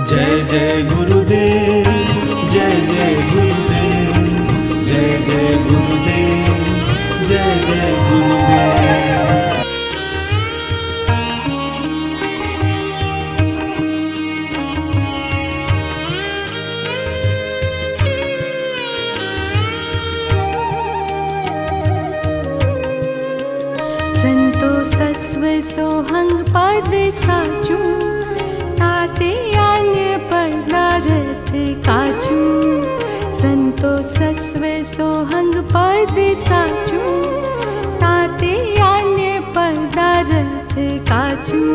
जय जय गुरुदेव, जय जय गुरुदेव, जय जय गुरुदेव, जय जय गुरुदेव। संतो सस्व सोहंग पद साचू, ताते अन्य पदार्थ काचू। संतो सस्व सोहंग पद साचू, ताते अन्य पदार्थ काचू।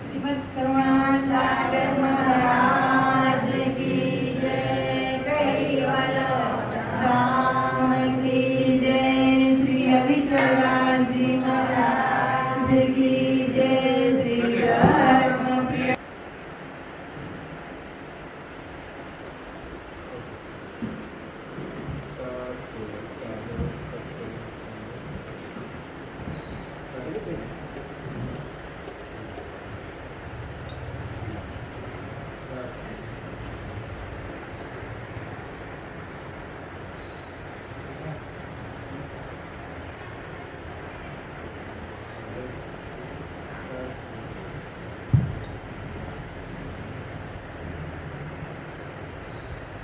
श्रीमद् करुणा सागर महाराज की जय, कैवल धाम की जय, श्री अभिचरदास जी महाराज की जय, श्री धर्म प्रिय।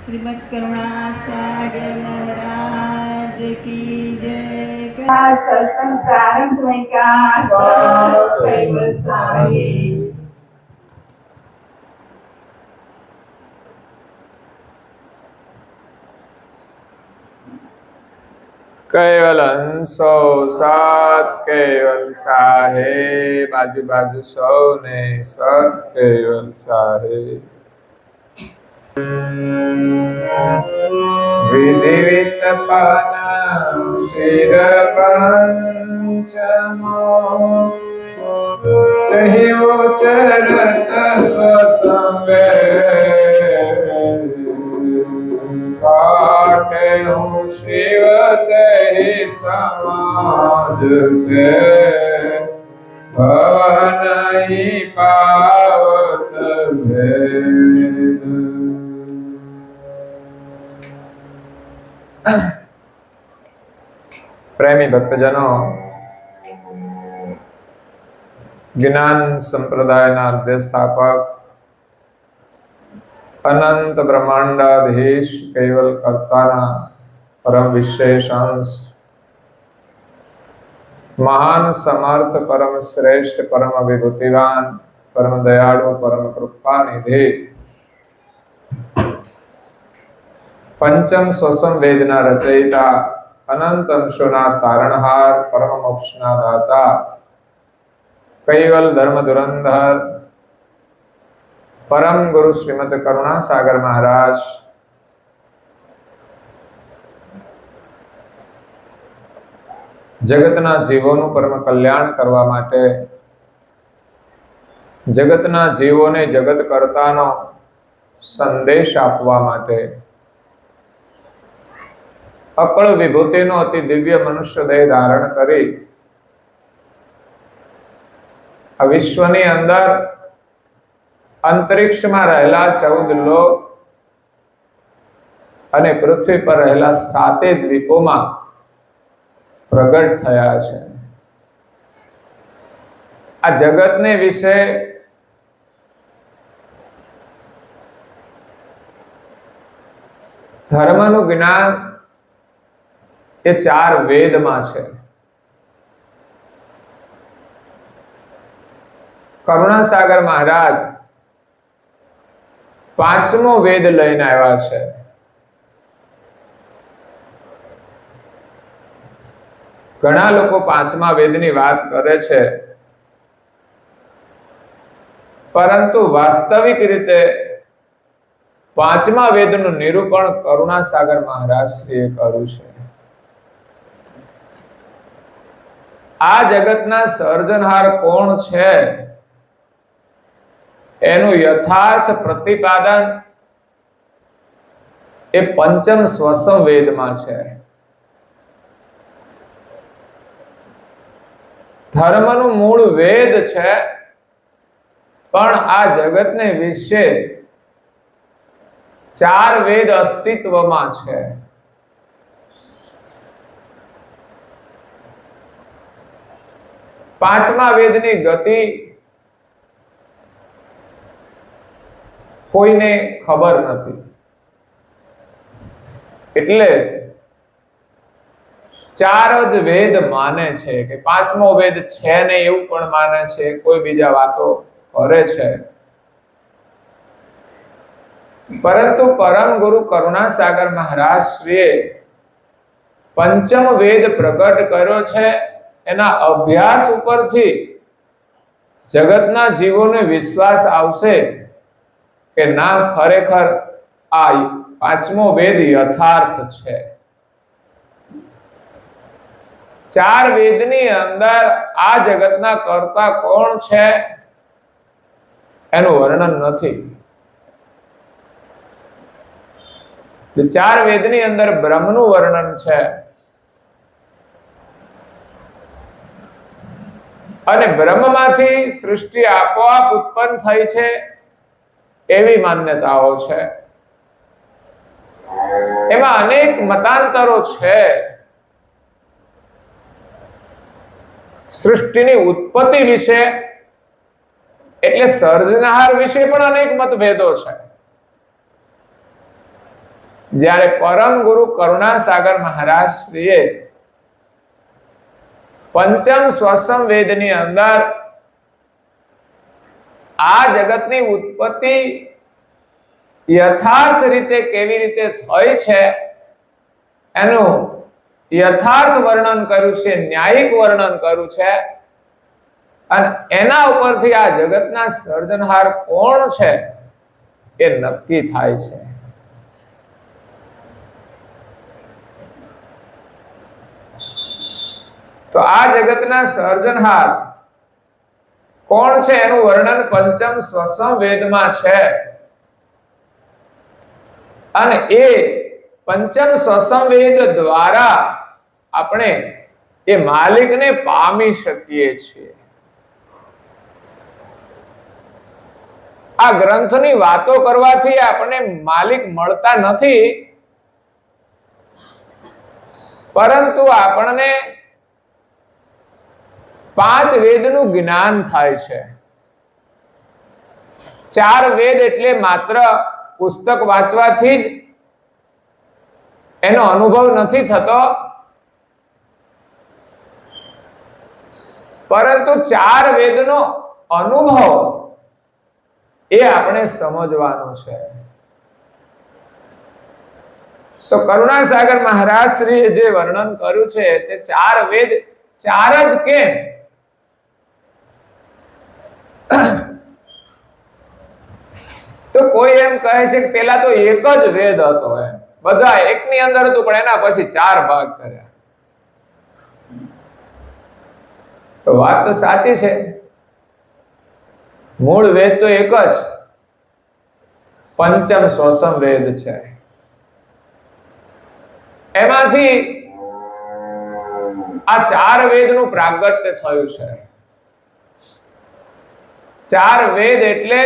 श्रीमद् करुणा सागर महाराज की जय। सत्संग प्रारंभ समय का सब कैवल साहिब। કેવલ હંસો સત કેવલ સાહેબ, આજુબાજુ સૌને સત કેવલ સાહેબ. વિધિવિત પાન શિર પંચમો તહી ઉચરત સ્વસંગે કાટે હું શિવ તહી સમાજ કે ભવન પાવત ભેદ. પ્રેમી ભક્તજનો, જ્ઞાન સંપ્રદાયના અધ્યસ્થાપક અનંત બ્રહ્માંડાધીશ કેવલ કર્તાના પરમ વિશેષ અંશ, મહાન સમર્થ પરમ શ્રેષ્ઠ પરમ વિભૂતિવાન પરમ દયાળુ પરમ કૃપાનિધિ પંચમ સ્વસમ વેદના રચયિતા અનંત અંશોના તારણહાર પરમ મોક્ષના દાતા કૈવલ ધર્મ ધુરંધર પરમ ગુરુ શ્રીમદ કરુણાસાગર મહારાજ, જગતના જીવોનું પરમ કલ્યાણ કરવા માટે, જગતના જીવોને જગત કર્તાનો સંદેશ આપવા માટે અકળ વિભૂતિનો અતિ દિવ્ય મનુષ્ય દેહ ધારણ કરી આ વિશ્વની અંદર અંતરિક્ષમાં રહેલા 14 લોક અને પૃથ્વી પર રહેલા 7 દ્વીપોમાં પ્રગટ થયા છે. આ જગતને વિશે ધર્મનું જ્ઞાન એ 4 વેદમાં છે. કરુણાસાગર મહારાજ 5મો વેદ લઈને આવ્યા છે. ઘણા લોકો 5મા વેદની વાત કરે છે, પરંતુ વાસ્તવિક રીતે 5મા વેદનું નિરૂપણ કરુણાસાગર મહારાજ શ્રીએ કર્યું છે. આ જગતના સર્જનહાર કોણ છે એનું યથાર્થ પ્રતિપાદન એ પંચમ સ્વસમ વેદમાં છે. ધર્મનું મૂળ વેદ છે, પણ આ જગતને વિશે 4 વેદ અસ્તિત્વમાં છે. પાંચમા વેદની ગતિ કોઈને ખબર નથી, એટલે 4 જ વેદ માને છે કે 5મો વેદ છે ને એવું પણ માને છે, કોઈ બીજા વાતો કરે છે. પરંતુ પરમ ગુરુ કરુણાસાગર મહારાજ શ્રીએ પંચમ વેદ પ્રગટ કર્યો છે. એના અભ્યાસ ઉપરથી જગતના જીવોને વિશ્વાસ આવશે કે ના, ખરેખર આ 5મો વેદ યથાર્થ છે. 4 વેદની અંદર આ જગતના કર્તા કોણ છે એનું વર્ણન નથી. 4 વેદની અંદર બ્રહ્મનું વર્ણન છે, અને બ્રહ્મમાંથી સૃષ્ટિ આપોઆપ ઉત્પન્ન થઈ છે એવી માન્યતાઓ છે. એમાં અનેક મતાંતરો છે. સૃષ્ટિની ઉત્પત્તિ વિશે એટલે સર્જનહાર વિશે પણ અનેક મતભેદો છે. જ્યારે પરમ ગુરુ કરુણાસાગર મહારાજ શ્રીએ પંચમ સ્વસમ વેદની અંદર આ જગતની ઉત્પત્તિ યથાર્થ રીતે કેવી રીતે થઈ છે એનું યથાર્થ વર્ણન કર્યું છે, ન્યાયિક વર્ણન કર્યું છે, અને એના ઉપરથી આ જગતના સર્જનહાર કોણ છે એ નક્કી થાય છે. તો આ જગતના સર્જનહાર કોણ છે એનું વર્ણન પંચમ સ્વસમ વેદમાં છે. અને એ પંચમ સ્વસમ વેદ દ્વારા આપણે એ માલિકને પામી શકીએ છીએ. આ ગ્રંથની વાતો કરવાથી આપણને માલિક મળતા નથી, પરંતુ આપણને 5 વેદનું જ્ઞાન થાય છે. 4 વેદ એટલે માત્ર પુસ્તક વાંચવાથી જ એનો અનુભવ નથી થતો, પરંતુ 4 વેદનો અનુભવ એ આપણે સમજવાનું છે. તો કરુણાસાગર મહારાજ શ્રીએ જે વર્ણન કર્યું છે તે 4 વેદ 4 જ કેમ? તો કોઈ એમ કહે છે કે પેલા તો એક જ વેદ હતો, એમ બધા એકની અંદર હતું, પણ એના પછી 4 ભાગ કર્યા. તો વાત તો સાચી છે, મૂળ વેદ તો એક જ પંચમ સ્વસમ વેદ છે. એમાંથી આ 4 વેદનું પ્રાગટ્ય થયું છે. 4 વેદ એટલે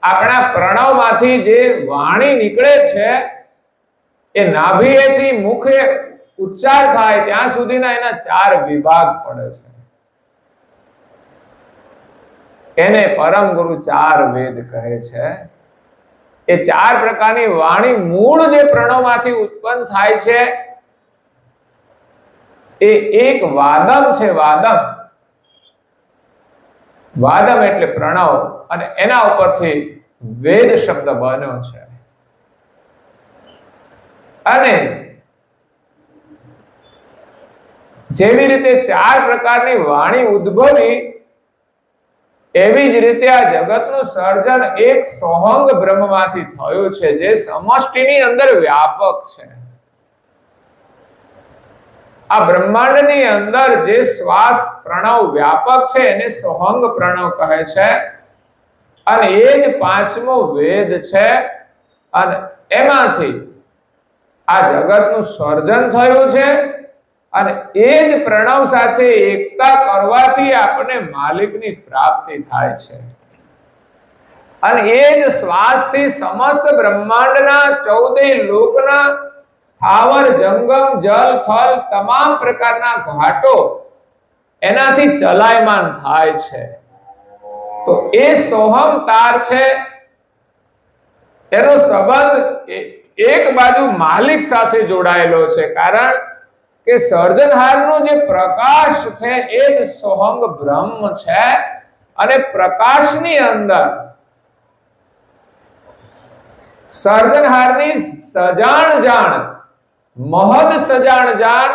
આપણા પ્રણવમાંથી જે વાણી નીકળે છે એ નાભિએથી મુખે ઉચ્ચાર થાય ત્યાં સુધીના એના 4 વિભાગ પડે છે. એને પરમ ગુરુ 4 વેદ કહે છે. એ 4 પ્રકારની વાણી મૂળ જે પ્રણવમાંથી ઉત્પન્ન થાય છે એ એક વાદમ છે. વાદમ એટલે પ્રણવ, અને એના ઉપરથી વેદ શબ્દ બન્યો છે. અને જેવી રીતે 4 પ્રકારની વાણી ઉદ્ભવી, એવી જ રીતે આ જગતનું સર્જન એક સોહંગ બ્રહ્મમાંથી થયું છે, જે સમષ્ટિની અંદર વ્યાપક છે. આ બ્રહ્માંડની અંદર જે શ્વાસ પ્રણવ વ્યાપક છે એને સોહંગ પ્રણવ કહે છે. અને એ જ 5મો વેદ છે. અને એમાંથી આ જગતનું સર્જન થયું છે. અને એ જ પ્રણવ સાથે એકતા કરવાથી આપણને માલિકની પ્રાપ્તિ થાય છે. અને એ જ શ્વાસથી સમસ્ત બ્રહ્માંડના 14 લોકના સ્થાવર જંગમ જલ થલ તમામ પ્રકારના ઘાટો એનાથી ચલાયમાન થાય છે. તો એ સોહમ તાર છે, એનો સંબંધ એક બાજુ માલિક સાથે જોડાયેલો છે, કારણ કે સર્જનહારનો જે પ્રકાશ છે એ જ સોહંગ બ્રહ્મ છે. અને પ્રકાશની અંદર સર્જનહારની સજાણ જાણ, મહદ સજાણ જાણ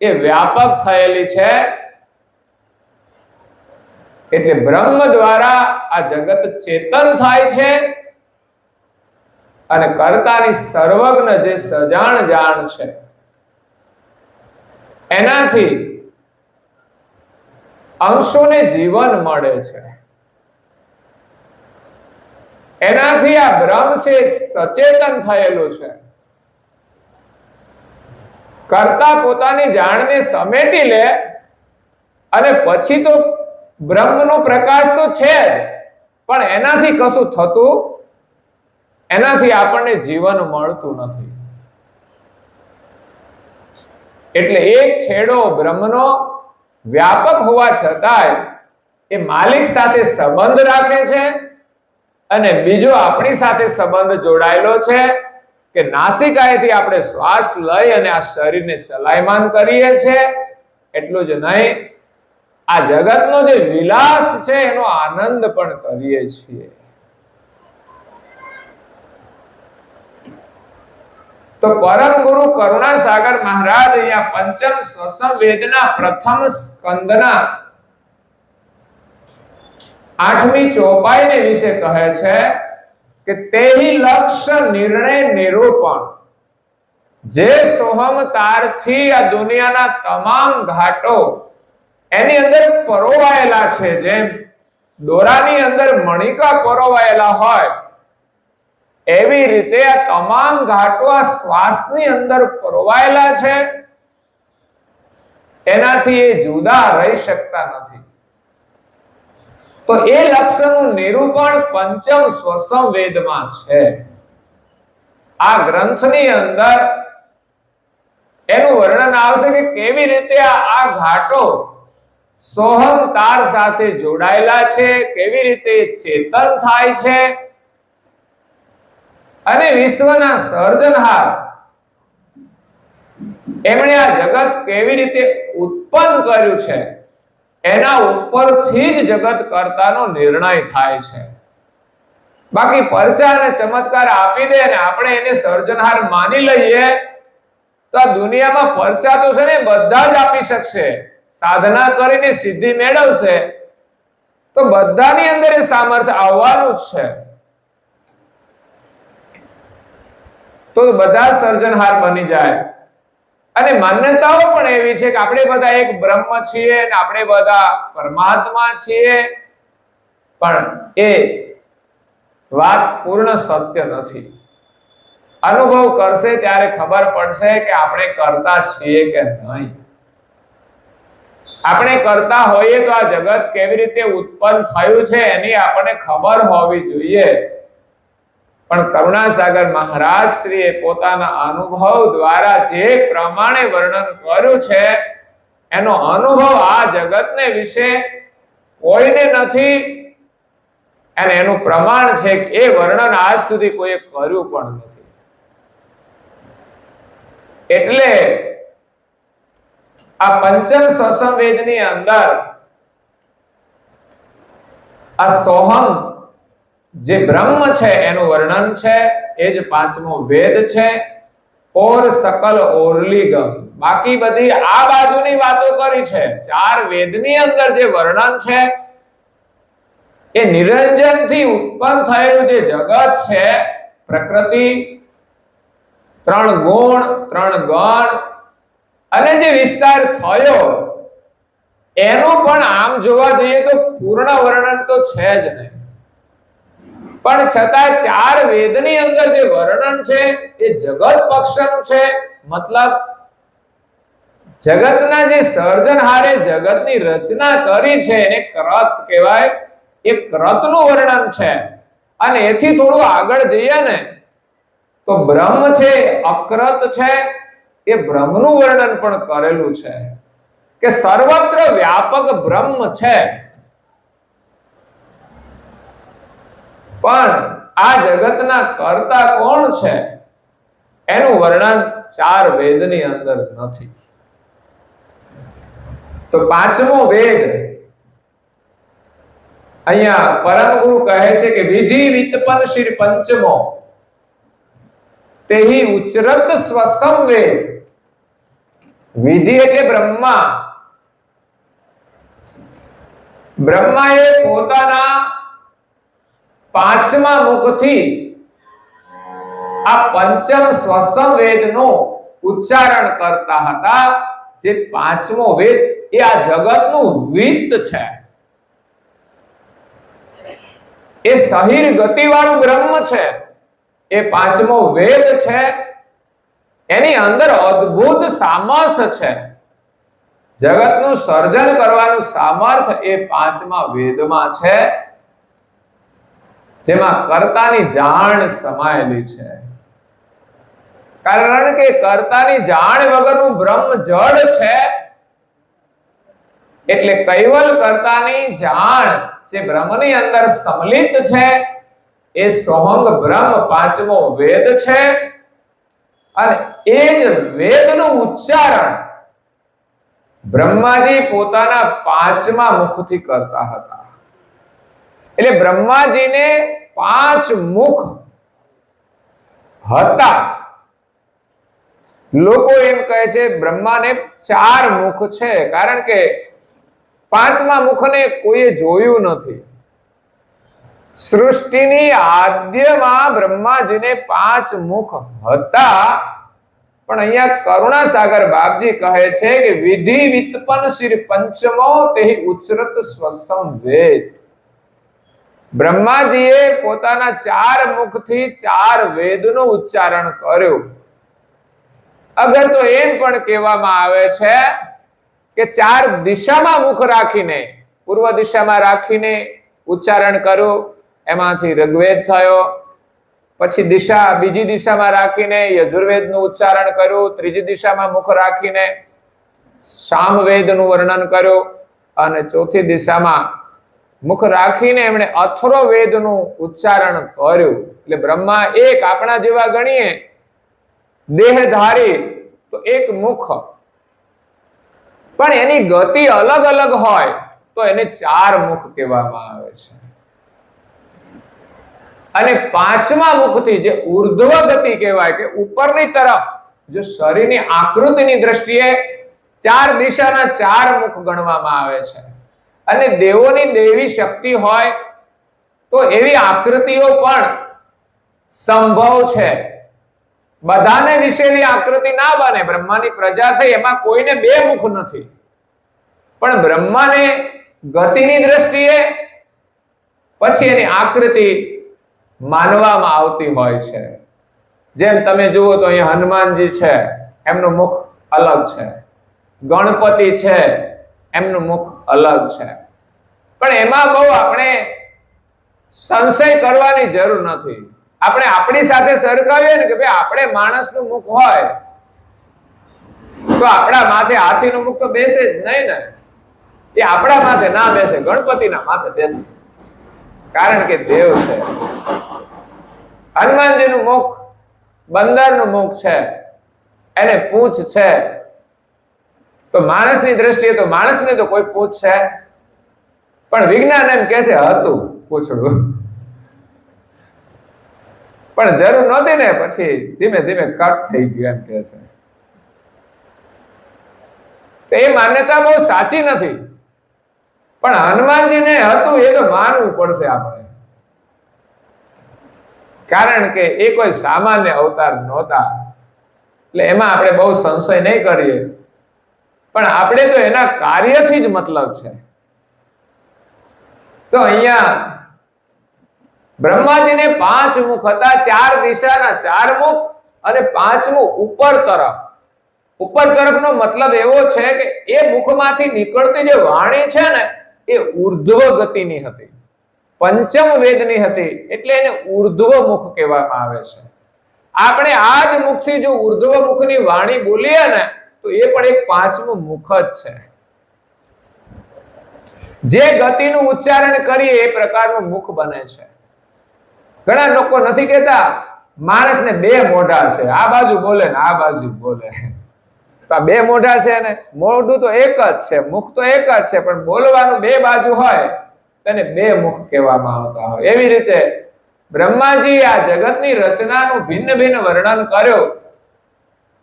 એ વ્યાપક થયેલી છે. એટલે બ્રહ્મ દ્વારા આ જગત ચેતન થાય છે. અને કર્તાની સર્વજ્ઞ જે સજાણ જાણ છે એનાથી અંશોને જીવન મળે છે. એનાથી આ બ્રહ્મ છે સચેતન થયેલું છે. કર્તા પોતાની જાણને સમેટી લે અને પછી તો બ્રહ્મનો પ્રકાશ તો છે જ, પણ એનાથી કશું થતું, એનાથી આપણને જીવન મળતું નથી. એટલે એક છેડો બ્રહ્મનો વ્યાપક હોવા છતાંય એ માલિક સાથે સંબંધ રાખે છે, અને બીજો આપણી સાથે સંબંધ જોડાયેલો છે કે નાસિકાએથી આપણે શ્વાસ લઈ અને આ શરીરને ચલાયમાન કરીએ છીએ. એટલું જ નહીં, આ જગતનો જે વિલાસ છે એનો આનંદ પણ કરીએ છીએ. તો તો પરમ ગુરુ કરુણાસાગર મહારાજ અહીંયા પંચમ સ્વસમ વેદના પ્રથમ સ્કંદના 8મી ચોપાઈને વિશે કહે છે કે તેહી લક્ષ્ય નિર્ણય નિરૂપણ, જે સોહમ તારથી આ દુનિયાના તમામ ઘાટો એની અંદર પરોવાયેલા છે, જેમ દોરાની અંદર મણિકા પરોવાયેલા હોય એવી રીતે આ તમામ ઘાટો આ શ્વાસની અંદર પરોવાયેલા છે, એનાથી એ જુદા રહી શકતા નથી. તો એ લક્ષણનું નિરૂપણ પંચમ સ્વસમ વેદમાં છે. આ ગ્રંથની અંદર એનું વર્ણન આવશે કે કેવી રીતે આ ઘાટો સોહમ તાર સાથે જોડાયેલા છે, કેવી રીતે ચેતન થાય છે, અને વિશ્વના સર્જનહાર એમણે આ જગત કેવી રીતે ઉત્પન્ન કર્યું છે એના ઉપરથી જ જગત કર્તાનો નિર્ણય થાય છે. બાકી પરચા અને ચમત્કાર આપી દે અને આપણે એને સર્જનહાર માની લઈએ તો આ દુનિયામાં પરચા તો છે ને બધા જ આપી શકશે, સાધના કરીને સિદ્ધિ મેળવશે તો બધાની અંદર એ સામર્થ્ય આવવાનું જ છે. તો બધા સર્જનહાર બની જાય. અને માન્યતાઓ પણ એવી છે કે આપણે બધા એક બ્રહ્મ છીએ અને આપણે બધા પરમાત્મા છીએ, પણ એ વાત પૂર્ણ સત્ય નથી. અનુભવ કરશે ત્યારે ખબર પડશે કે આપણે કરતા છીએ કે નહીં. આપણે કરતા હોઈએ તો આ જગત કેવી રીતે ઉત્પન્ન થયું છે એની આપણને ખબર હોવી જોઈએ. પણ કરુણાસાગર મહારાજ શ્રીએ પોતાના અનુભવ દ્વારા જે પ્રમાણે વર્ણન કર્યું છે એનો અનુભવ આ જગતને વિશે કોઈને નથી, અને એનું પ્રમાણ છે કે એ વર્ણન આજ સુધી કોઈએ કર્યું પણ નથી. એટલે આ પંચમ સ્વસમ વેદની અંદર આ સોહમ જે બ્રહ્મ છે એનું વર્ણન છે, એ જ પાંચમો વેદ છે. ઓર સકલ ઓરલીગમ, બાકી બધી આ બાજુની વાતો કરી છે. 4 વેદની અંદર જે વર્ણન છે એ નિરંજનથી ઉત્પન્ન થયેલું જે જગત છે, પ્રકૃતિ, 3 ગુણ, 3 ગણ અને જે વિસ્તાર થયો એનું પણ આમ જોવા જઈએ તો પૂર્ણ વર્ણન તો છે જ નહીં. પણ છતાં 4 વેદની અંદર જે વર્ણન છે એ જગત પક્ષનું છે. મતલબ જગતના જે સર્જનહારે જગતની રચના કરી છે એને ક્રત કહેવાય. એ ક્રતનું વર્ણન છે. અને એથી થોડું આગળ જઈએ ને તો બ્રહ્મ છે, અક્રત છે, એ બ્રહ્મનું વર્ણન પણ કરેલું છે કે સર્વત્ર વ્યાપક બ્રહ્મ છે. પણ આ જગતના કર્તા કોણ છે એનું વર્ણન 4 વેદની અંદર નથી. તો પાંચમો વેદ અહીંયા પરમ ગુરુ કહે છે કે વિધિ વિતપન શ્રી પંચમો તેહી ઉચ્ચરત સ્વસમ વેદ. વિધિ એટલે બ્રહ્મા. બ્રહ્માએ પોતાના 5મા મુખથી આ પંચમ સ્વસમ વેદનો ઉચ્ચારણ કરતા હતા. જે 5મો વેદ એ આ જગતનું વિત્ત છે. એ સહીર ગતિવાળું બ્રહ્મ છે. એ 5મો વેદ છે. એની અંદર અદ્ભુત સામર્થ્ય છે. જગતનું સર્જન કરવાનું સામર્થ્ય એ 5મા વેદમાં છે, જેમાં કર્તાની જાણ સમાયેલી છે. કારણ કે કર્તાની જાણ વગરનું બ્રહ્મ જડ છે. એટલે કૈવલ કર્તાની જાણ જે બ્રહ્મની અંદર સમ્મિલિત છે એ સોહંગ બ્રહ્મ 5મો વેદ છે. અને એ જ વેદનું ઉચ્ચારણ બ્રહ્માજી પોતાના 5મા મુખથી કરતા હતા. એટલે બ્રહ્માજીને 5 મુખ હતા. લોકો એમ કહે છે બ્રહ્માને 4 મુખ છે, કારણ કે 5મા મુખને કોઈએ જોયું નથી. સૃષ્ટિની આદ્યમાં બ્રહ્માજીને 5 મુખ હતા, પણ અહીંયા કરુણાસાગર બાપજી કહે છે કે વિધિ વિતપન શ્રી પંચમો તેહી ઉચ્ચરત સ્વસમ વેદ. બ્રહ્માજીએ પોતાના 4 મુખથી 4 વેદનું ઉચ્ચારણ કર્યું. અગર તો એમ પણ કહેવામાં આવે છે કે 4 દિશામાં મુખ રાખીને, પૂર્વ દિશામાં રાખીને ઉચ્ચારણ કર્યું, એમાંથી ઋગ્વેદ થયો. પછી બીજી દિશામાં રાખીને યજુર્વેદનું ઉચ્ચારણ કર્યું. ત્રીજી દિશામાં મુખ રાખીને સામવેદનું વર્ણન કર્યું, અને ચોથી દિશામાં મુખ રાખીને એમણે અથર્વવેદનું ઉચ્ચારણ કર્યું. એટલે બ્રહ્મા એક, આપણા જેવા ગણીએ દેહધારી તો એક મુખ, પણ એની ગતિ અલગ અલગ હોય તો એને 4 મુખ કહેવામાં આવે છે. અને 5મા મુખથી જે ઉર્ધ્વ ગતિ કહેવાય કે ઉપરની તરફ, જો શરીરની આકૃતિની દ્રષ્ટિએ 4 દિશાના 4 મુખ ગણવામાં આવે છે. અને દેવોની દેવી શક્તિ હોય તો એવી આકૃતિઓ પણ સંભવ છે. બધાને વિશેની આકૃતિ ના બને. બ્રહ્માની પ્રજા થઈ, એમાં કોઈને 2 મુખ નથી, પણ બ્રહ્માને ગતિની દ્રષ્ટિએ પછી એની આકૃતિ માનવામાં આવતી હોય છે. જેમ તમે જુઓ તો અહીંયા હનુમાનજી છે, એમનું મુખ અલગ છે. ગણપતિ છે, એમનું મુખ અલગ છે. પણ એમાં બહુ આપણે સંશય કરવાની જરૂર નથી. આપણે આપણી સાથે સરખાવીએ ને કે ભાઈ આપણે માણસનું મુખ હોય તો આપણા માથે હાથીનું મુખ તો બેસે જ નહીં ને. એ આપણા માથે ના બેસે, ગણપતિના માથે બેસે, કારણ કે દેવ છે. હનુમાનજીનું મુખ બંદરનું મુખ છે, એને પૂંછ છે. તો માણસની દ્રષ્ટિએ તો માણસને તો કોઈ પૂંછ છે, પણ વિજ્ઞાન એમ કહે છે હતું પૂંછડું, પણ જરૂર નહોતી ને, પછી ધીમે ધીમે કટ થઈ ગયું એમ કહે છે. તો એ માન્યતા બહુ સાચી નથી, પણ હનુમાનજીને હતું એ તો માનવું પડશે આપણે, કારણ કે એ કોઈ સામાન્ય અવતાર નહોતા. એટલે એમાં આપણે બહુ સંશય નહીં કરીએ, પણ આપણે તો એના કાર્યથી જ મતલબ છે. તો અહીંયા બ્રહ્માજીને 5 મુખ હતા, 4 દિશાના 4 મુખ, અને 5મું ઉપર તરફ. ઉપર તરફનો મતલબ એવો છે કે એ મુખમાંથી નીકળતી જે વાણી છે ને એ ઉર્ધ્વ ગતિની હતી, પંચમ વેદની હતી, એટલે એને ઉર્ધ્વ મુખ કહેવામાં આવે છે. આપણે આ જ મુખથી જો ઉર્ધ્વ મુખની વાણી બોલીએ ને તો એ પણ એક 5મું મુખ જ છે. જે ગતિનું ઉચ્ચારણ કરીએ એ પ્રકારનું મુખ બને છે. ઘણા લોકો નથી કહેતા માણસને 2 મોઢા છે, આ બાજુ બોલે ને આ બાજુ બોલે. તો આ 2 મોઢા છે ને, મોઢું તો એક જ છે, મુખ તો એક જ છે, પણ બોલવાનું 2 બાજુ હોય તેને 2 મુખ કહેવામાં આવતા હોય. એવી રીતે બ્રહ્માજી આ જગતની રચનાનું ભિન્ન ભિન્ન વર્ણન કર્યું,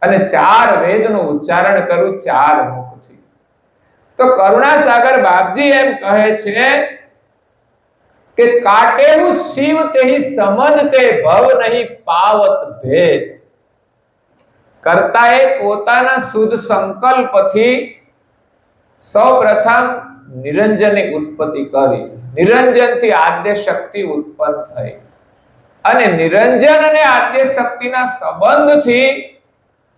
અને 4 વેદનું ઉચ્ચારણ કર્યું 4 મુખથી. તો કરુણાસાગર બાપજી એમ કહે છે કે કાટેહુ શિવ તેહી સમજતે ભવ નહીં પાવત ભેદ. કર્તાએ પોતાના શુદ્ધ સંકલ્પથી સૌપ્રથમ નિરંજનની ઉત્પત્તિ કરી. નિરંજનથી આદ્ય શક્તિ ઉત્પન્ન થઈ, અને નિરંજન અને આદ્ય શક્તિના સંબંધથી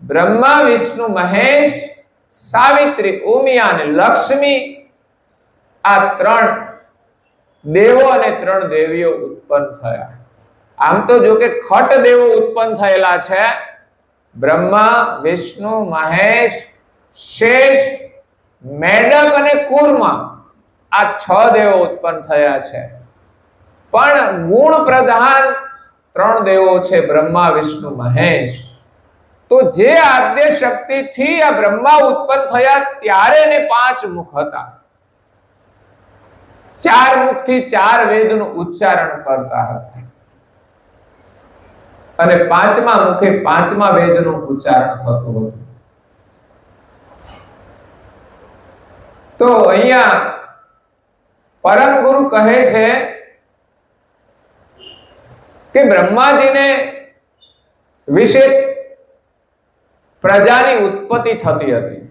બ્રહ્મા, વિષ્ણુ, મહેશ, સાવિત્રી, ઉમિયા અને લક્ષ્મી, આ 3 દેવો અને 3 દેવીઓ ઉત્પન્ન થયા. આમ તો જો કે ખટ દેવો ઉત્પન્ન થયેલા છે. બ્રહ્મા, વિષ્ણુ, મહેશ, શેષ, મેઢક અને કૂર્મ, આ 6 દેવો ઉત્પન્ન થયા છે. પણ ગુણ પ્રધાન 3 દેવો છે, બ્રહ્મા, વિષ્ણુ, મહેશ. તો જે આદ્ય શક્તિથી આ બ્રહ્મા ઉત્પન્ન થયા ત્યારે એને 5 મુખ હતા. 4 મુખથી 4 વેદનું ઉચ્ચારણ કરતા હતા. અને પાંચમા મુખે પાંચમા વેદનું ઉચ્ચારણ થતું હતું. તો અહીંયા પરમ ગુરુ કહે છે કે બ્રહ્માજીને વિશે પ્રજાની ઉત્પત્તિ થતી હતી,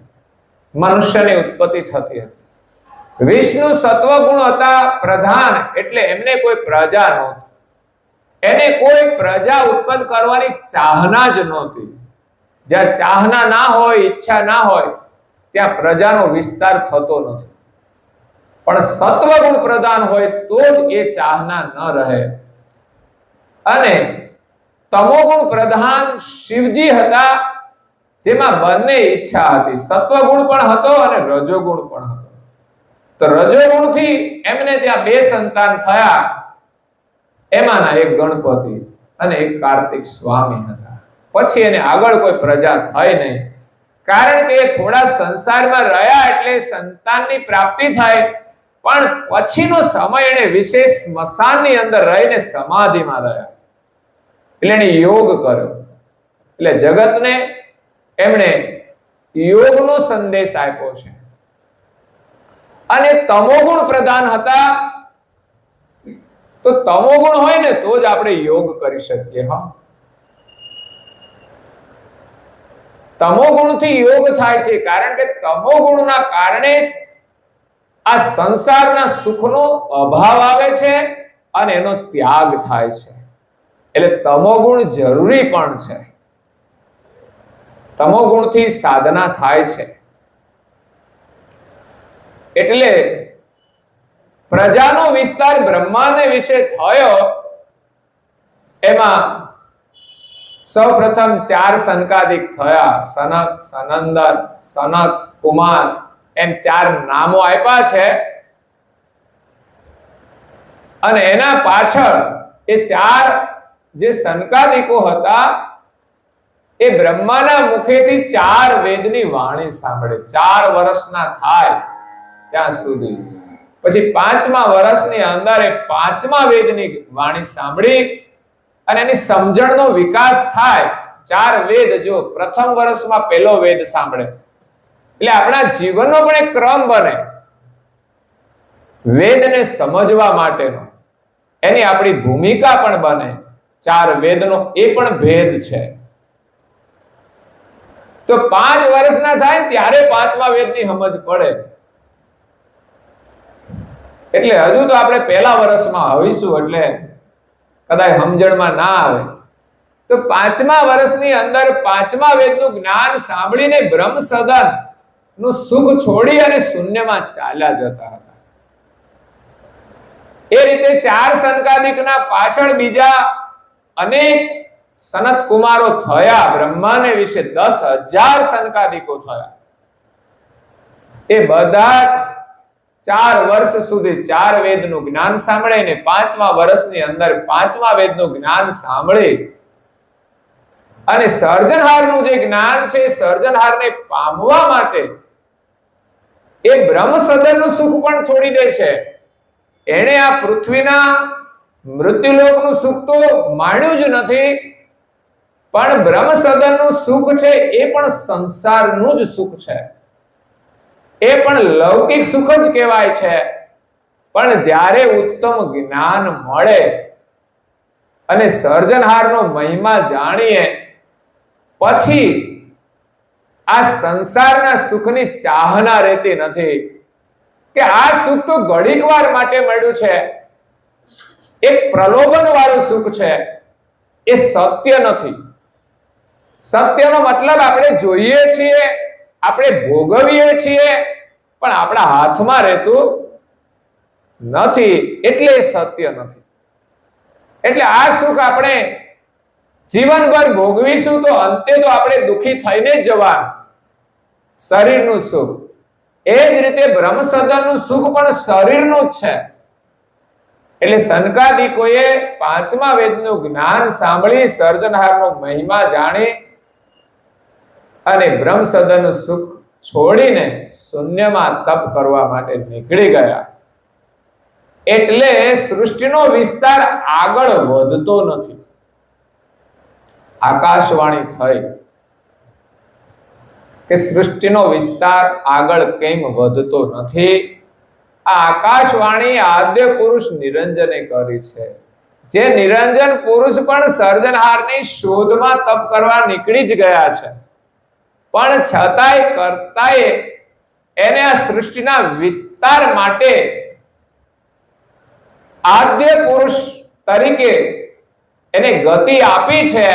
મનુષ્યની ઉત્પત્તિ થતી હતી. વિષ્ણુ સત્વગુણ હતા પ્રધાન, એટલે એમને કોઈ પ્રજા નહોતી, એને કોઈ પ્રજા ઉત્પન્ન કરવાની ચાહના જ નહોતી. જ્યાં ચાહના ના હોય, ઈચ્છા ના હોય, ત્યાં પ્રજાનો વિસ્તાર થતો નથી. પણ સત્વગુણ પ્રધાન હોય તો જ એ ચાહના ન રહે. અને તમોગુણ પ્રધાન શિવજી હતા, જેમાં બંને ઈચ્છા હતી, સત્વગુણ પણ હતો અને રજોગુણ પણ હતો. તો રજોગુણથી એમને ત્યાં બે સંતાન થયા, એમાંના એક ગણપતિ અને એક કાર્તિક સ્વામી હતા. પછી એને આગળ કોઈ પ્રજા થઈ નહીં, કારણ કે થોડા સંસારમાં રહ્યા એટલે સંતાનની પ્રાપ્તિ થાય, પણ પછીનો સમય એને વિશેષ સ્મશાનની અંદર રહીને સમાધિમાં રહ્યા, એટલે એને યોગ કર્યો. એટલે જગતને એમણે યોગનો સંદેશ આપ્યો છે. અને તમોગુણ પ્રધાન હતા, તો તમોગુણ હોય ને તો જ આપણે યોગ કરી શકીએ. હા, તમોગુણથી યોગ થાય છે, કારણ કે તમોગુણના કારણે જ આ સંસારના સુખનો અભાવ આવે છે અને એનો ત્યાગ થાય છે. એટલે તમોગુણ જરૂરી પણ છે. તમોગુણથી સાધના થાય છે. એટલે પ્રજાનો વિસ્તાર બ્રહ્માને વિશે થયો. એમાં સૌપ્રથમ 4 સનકાદિક થયા. સનક, સનંદન, સનક, કુમાર, એમ 4 નામો આપ્યા છે. અને એના પાછળ એ 4 જે સનકાદિકો હતા, એ બ્રહ્માના મુખેથી 4 વેદની વાણી સાંભળે. 4 વર્ષના થાય ત્યાં સુધી. પછી 5મા વર્ષની અંદર એ 5મા વેદની વાણી સાંભળી અને એની સમજણનો વિકાસ થાય. 4 વેદ, જો પ્રથમ વર્ષમાં પહેલો વેદ સાંભળે એટલે આપણા જીવનનો પણ એક ક્રમ બને વેદને સમજવા માટેનો, એની આપણી ભૂમિકા પણ બને. 4 વેદનો એ પણ ભેદ છે. તો 5 વર્ષના થાય ત્યારે 5મા વેદની સમજ પડે. એટલે હજુ તો આપણે પહેલા વર્ષમાં આવીશું, એટલે કદાચ સમજણમાં ના આવે. તો 5મા વર્ષની અંદર 5મા વેદનું જ્ઞાન સાંભળીને બ્રહ્મ સદન નું સુખ છોડી અને શૂન્યમાં ચાલ્યા જતા હતા. એ રીતે 4 સનકાદિકના પાછળ બીજા અનેક સનત કુમારો થયા. બ્રહ્માને વિશે 10,000 સનકાદિકો થયા. એ બધા જ 4 વર્ષ સુધી 4 વેદનું જ્ઞાન સાંભળીને 5મા વર્ષની અંદર 5મા વેદનું જ્ઞાન સાંભળી અને સર્જનહારનું જે જ્ઞાન છે, સર્જનહારને પામવા માટે એ બ્રહ્મ સદનનું સુખ પણ છોડી દે છે. એણે આ પૃથ્વીના મૃત્યુલોકનું સુખ તો માણ્યું જ નથી, પણ બ્રહ્મ સદનનું સુખ છે એ પણ સંસારનું જ સુખ છે. એ પણ લૌકિક સુખ જ કહેવાય છે. પણ જ્યારે ઉત્તમ જ્ઞાન મળે અને સર્જનહારનો મહિમા જાણીએ, પછી આ સંસારના સુખની ચાહના રહેતી નથી કે આ સુખ તો ઘડીકવાર માટે મળ્યું છે, એક પ્રલોભન વાળું સુખ છે. એ સત્ય નથી. સત્યનો મતલબ આપણે જોઈએ છીએ, આપણે ભોગવીએ છીએ, પણ આપણા હાથમાં રહેતું નથી, એટલે સત્ય નથી. એટલે આ સુખ આપણે જીવનભર ભોગવીશું તો અંતે તો આપણે દુખી થઈને જ જવાનું. શરીરનું સુખ. એ જ રીતે બ્રહ્મ સદનનું સુખ પણ શરીરનું જ છે. એટલે સનકાદિકોએ 5મા વેદનું જ્ઞાન સાંભળી, સર્જનહારનો મહિમા જાણી અને બ્રહ્મ સદનનું સુખ છોડીને શૂન્યમાં તપ કરવા માટે નીકળી ગયા. એટલે સૃષ્ટિનો વિસ્તાર આગળ વધતો નથી. આકાશવાણી થઈ કે સૃષ્ટિનો વિસ્તાર આગળ કેમ વધતો નથી, આ આકાશવાણી આદ્ય પુરુષ નિરંજને કરી છે. જે નિરંજન પુરુષ પણ સર્જનહારની શોધમાં તપ કરવા નીકળી જ ગયા છે, પણ છતાંય કરતાએ એને આ સૃષ્ટિના વિસ્તાર માટે આદ્ય પુરુષ તરીકે એને ગતિ આપી છે.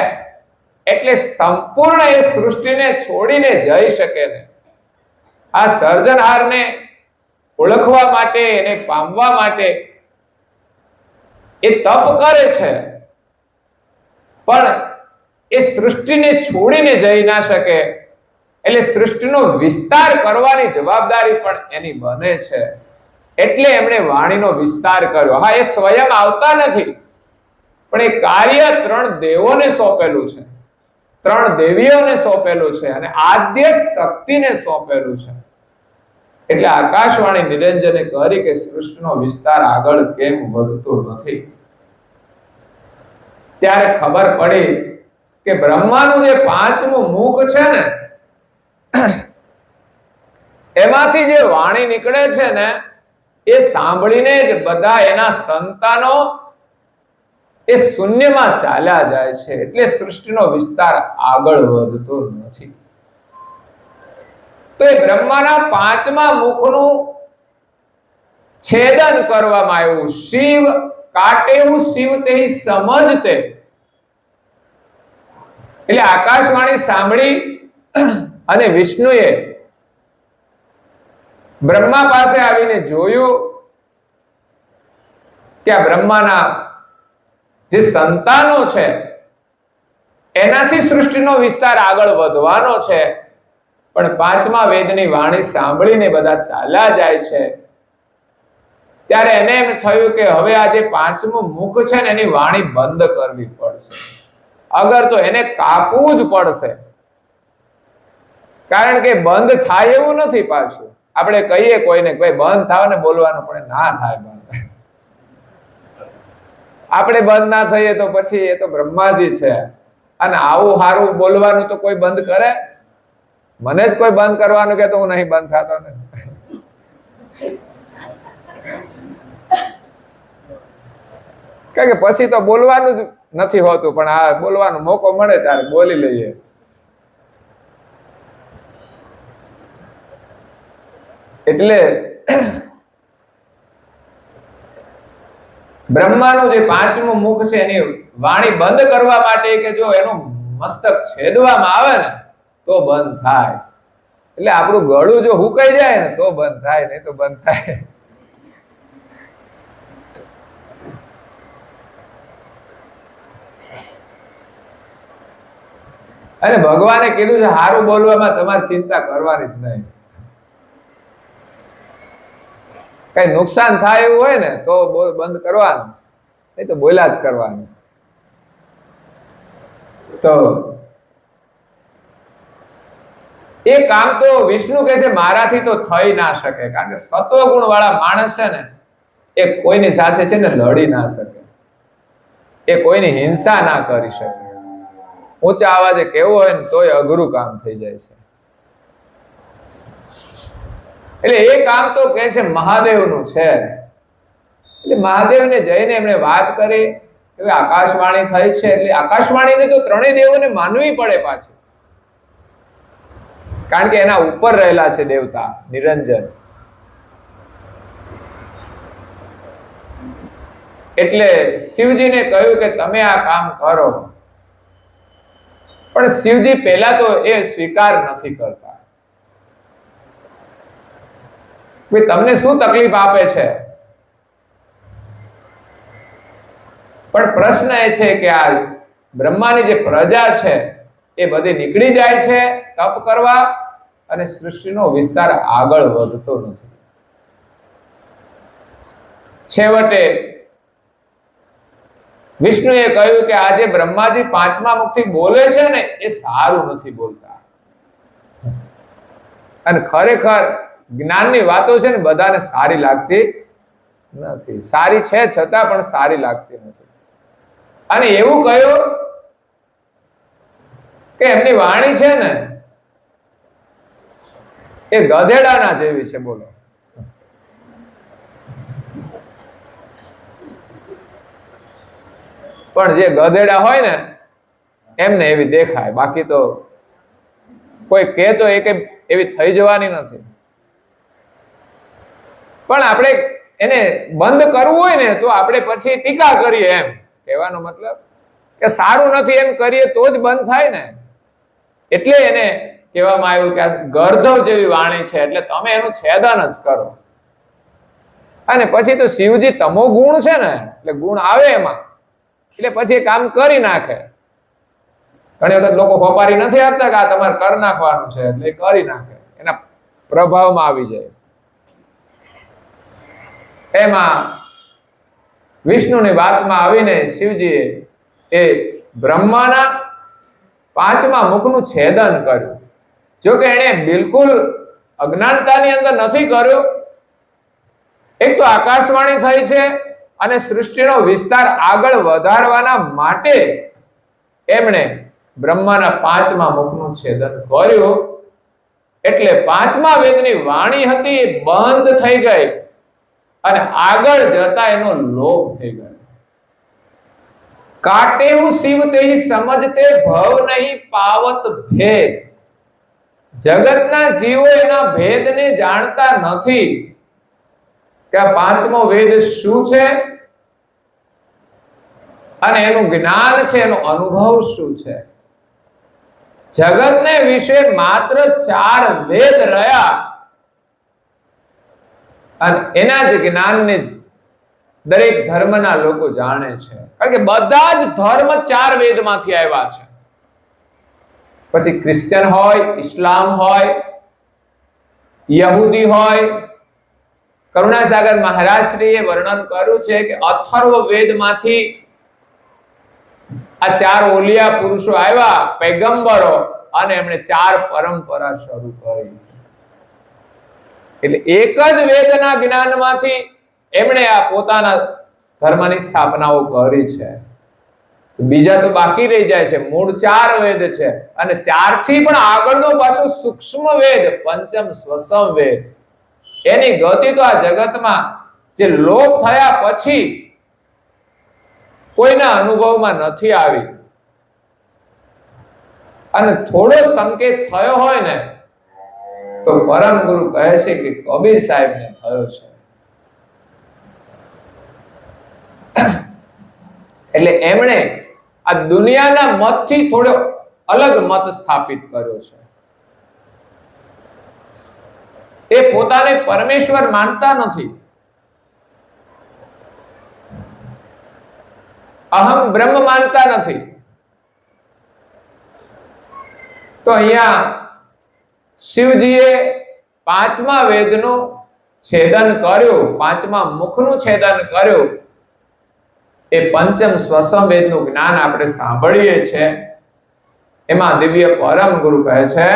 એટલે સંપૂર્ણ એ સૃષ્ટિને છોડીને જઈ શકે ને. આ સર્જનહારને ઓળખવા માટે, એને પામવા માટે એ તપ કરે છે, પણ એ સૃષ્ટિને છોડીને જઈ ના શકે. એટલે સૃષ્ટિનો વિસ્તાર કરવાની જવાબદારી પણ એની બને છે. એટલે એમણે વાણીનો વિસ્તાર કર્યો. હા, એ સ્વયં આવતા નથી, પણ એ કાર્ય 3 દેવોને સોંપેલું છે, 3 દેવીઓને સોંપેલું છે અને આદ્ય શક્તિને સોંપેલું છે. એટલે આકાશવાણી નિરંજને કરી કે સૃષ્ટિનો વિસ્તાર આગળ કેમ વધતો નથી. ત્યારે ખબર પડી કે બ્રહ્માનું જે 5મું મુખ છે ને, એમાંથી જે વાણી નીકળે છે ને, એ સાંભળીને જ બધા એના સંતાનો એ શૂન્યમાં ચાલ્યા જાય છે. એટલે સૃષ્ટિનો વિસ્તાર આગળ વધતો નથી. તો એ બ્રહ્માના 5મા મુખનું છેદન કરવામાં આવ્યું. શિવ કાટેવું શિવ તે સમજતે. એટલે આકાશવાણી સાંભળી અને વિષ્ણુએ બ્રહ્મા પાસે આવીને જોયું કે આ બ્રહ્માના જે સંતાનો છે એનાથી સૃષ્ટિનો વિસ્તાર આગળ વધવાનો છે, પણ 5મા વેદની વાણી સાંભળીને બધા ચાલ્યા જાય છે. ત્યારે એને એમ થયું કે હવે આ જે 5મું મુખ છે ને, એની વાણી બંધ કરવી પડશે. અગર તો એને કાપવું જ પડશે, કારણ કે બંધ થાય એવું નથી. પાછું આપણે કહીએ કોઈને ભાઈ બંધ થાવ ને બોલવાનું, પણ ના થાય બંધ. આપણે બંધ ના થઈએ તો પછી એ તો બ્રહ્માજી છે, અને આવું સારું બોલવાનું તો કોઈ બંધ કરે? મને જ કોઈ બંધ કરવાનું કે તો હું નહીં બંધ થતો ને. કારણ કે પછી તો બોલવાનું જ નથી હોતું, પણ આ બોલવાનો મોકો મળે ત્યારે બોલી લઈએ. એટલે બ્રહ્માનું જે 5મું મુખ છે એની વાણી બંધ કરવા માટે કે જો એનું મસ્તક છેદવામાં આવે ને તો બંધ થાય. એટલે આપણું ગળું જો હુકાઈ જાય ને તો બંધ થાય, નહીં તો બંધ થાય. અને ભગવાને કીધું છે સારું બોલવામાં તમારે ચિંતા કરવાની જ નહીં. કઈ નુકસાન થાય એવું હોય ને તો બંધ કરવાનું, નહીં તો બોલ્યા જ કરવાનું. તો એ કામ તો વિષ્ણુ કહે છે મારાથી તો થઈ ના શકે, કારણ કે સત્વગુણ વાળા માણસ છે ને એ કોઈની સાથે છે ને લડી ના શકે, એ કોઈની હિંસા ના કરી શકે. ઊંચા અવાજે કેવું હોય ને તોય અઘરું કામ થઈ જાય છે. એટલે એ કામ તો કહે છે મહાદેવનું છે. એટલે મહાદેવને જઈને એમણે વાત કરી કે આકાશવાણી થઈ છે, એટલે આકાશવાણીને તો 3 દેવોને માનવી પડે પાછી, કારણ કે એના ઉપર રહેલા છે દેવતા નિરંજન. એટલે શિવજીને કહ્યું કે તમે આ કામ કરો, પણ શિવજી પહેલા તો એ સ્વીકાર નથી કરતા. તમને શું તકલીફ આપે છે? પણ પ્રશ્ન એ છે કે આ બ્રહ્માની જે પ્રજા છે એ બધી નીકળી જાય છે તપ કરવા, અને સૃષ્ટિનો વિસ્તાર આગળ વધતો નથી. છેવટે વિષ્ણુએ કહ્યું કે આજે બ્રહ્માજી 5મા મુખથી બોલે છે ને એ સારું નથી બોલતા. અને ખરેખર જ્ઞાનની વાતો છે ને બધાને સારી લાગતી નથી. સારી છે છતાં પણ સારી લાગતી નથી. અને એવું કહ્યું કે એમની વાણી છે ને એ ગધેડાના જેવી છે. બોલો, પણ જે ગધેડા હોય ને એમને એવી દેખાય, બાકી તો કોઈ કે તો એ કઈ એવી થઈ જવાની નથી. પણ આપણે એને બંધ કરવું હોય ને તો આપણે પછી ટીકા કરીએ, એમ કહેવાનો મતલબ કે સારું નથી એમ કરીએ તો જ બંધ થાય ને. એટલે એને કહેવામાં આવ્યું કે આ ગર્ધવ જેવી વાણી છે, એટલે તમે એનું છેદન જ કરો. અને પછી તો શિવજી તમો ગુણ છે ને, એટલે ગુણ આવે એમાં, એટલે પછી કામ કરી નાખે. ઘણી વખત લોકો હોપારી નથી આપતા કે આ તમારે કરી નાખવાનું છે, એટલે કરી નાખે, એના પ્રભાવમાં આવી જાય. એમાં વિષ્ણુની વાતમાં આવીને શિવજીએ એ બ્રહ્માના 5મા મુખનું છેદન કર્યું. જો કે એને બિલકુલ અજ્ઞાનતાની અંદર નથી કર્યું. એક તો આકાશવાણી થઈ છે અને સૃષ્ટિનો વિસ્તાર આગળ વધારવાના માટે એમણે બ્રહ્માના 5મા મુખનું છેદન કર્યું. એટલે 5મા વેદની વાણી હતી એ બંધ થઈ ગઈ અને આગળ જતા એનો લોપ થઈ ગયો. કાટે હું શિવ તેહી સમજતે ભવ નહીં પાવત ભેદ. જગતના જીવો એના ભેદને જાણતા નથી કે આ 5મો વેદ શું છે અને એનું જ્ઞાન છે, એનો અનુભવ શું છે. જગતને વિશે માત્ર 4 વેદ રહ્યા અને એના જ જ્ઞાનને દરેક ધર્મના લોકો જાણે છે, કારણ કે બધા જ ધર્મ 4 વેદમાંથી આવ્યા છે. પછી ક્રિશ્ચિયન હોય, ઇસ્લામ હોય, યહૂદી હોય. કરુણાસાગર મહારાજશ્રીએ વર્ણન કર્યું છે કે અથર્વ વેદમાંથી આ 4 ઓલિયા પુરુષો આવ્યા, પૈગંબરો, અને એમણે 4 પરંપરા શરૂ કરી. એટલે એક જ વેદના જ્ઞાનમાંથી એમણે આ પોતાના ધર્મની સ્થાપનાઓ કરી છે. બીજા તો બાકી રહી જાય છે. મૂળ 4 વેદ છે અને 4 થી પણ આગળનો પાછો સૂક્ષ્મ વેદ, પંચમ સ્વસમ વેદ, એની ગતિ તો આ જગતમાં જે લોપ થયા પછી કોઈના અનુભવમાં નથી આવી. અને થોડો સંકેત થયો હોય ને તો પરમ ગુરુ કહે છે કે કબીર સાહેબને થયો છે. એટલે એમણે આ દુનિયાના મતથી થોડો અલગ મત સ્થાપિત કર્યો છે. એ પોતાને પરમેશ્વર માનતા નથી. અહમ બ્રહ્મ માનતા નથી. તો અહીંયા શિવજીએ 5મા વેદનું છેદન કર્યું, 5મા મુખનું છેદન કર્યું. એ પંચમ સ્વસમ વેદનું જ્ઞાન આપણે સાંભળીએ છીએ. એમાં દિવ્ય પરમ ગુરુ કહે છે,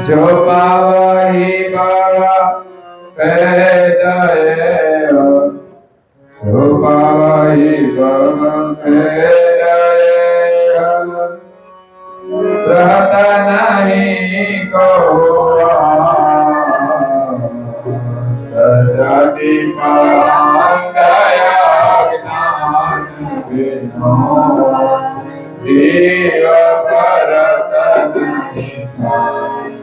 જો પાવહી બાવા પેદયેવ, જો પાવહી બાવા પેદયેવ, રહતા નહીં કોવા સજ્જતિ પાંગયા જ્ઞાન વિનો જીવ પરત નહીં.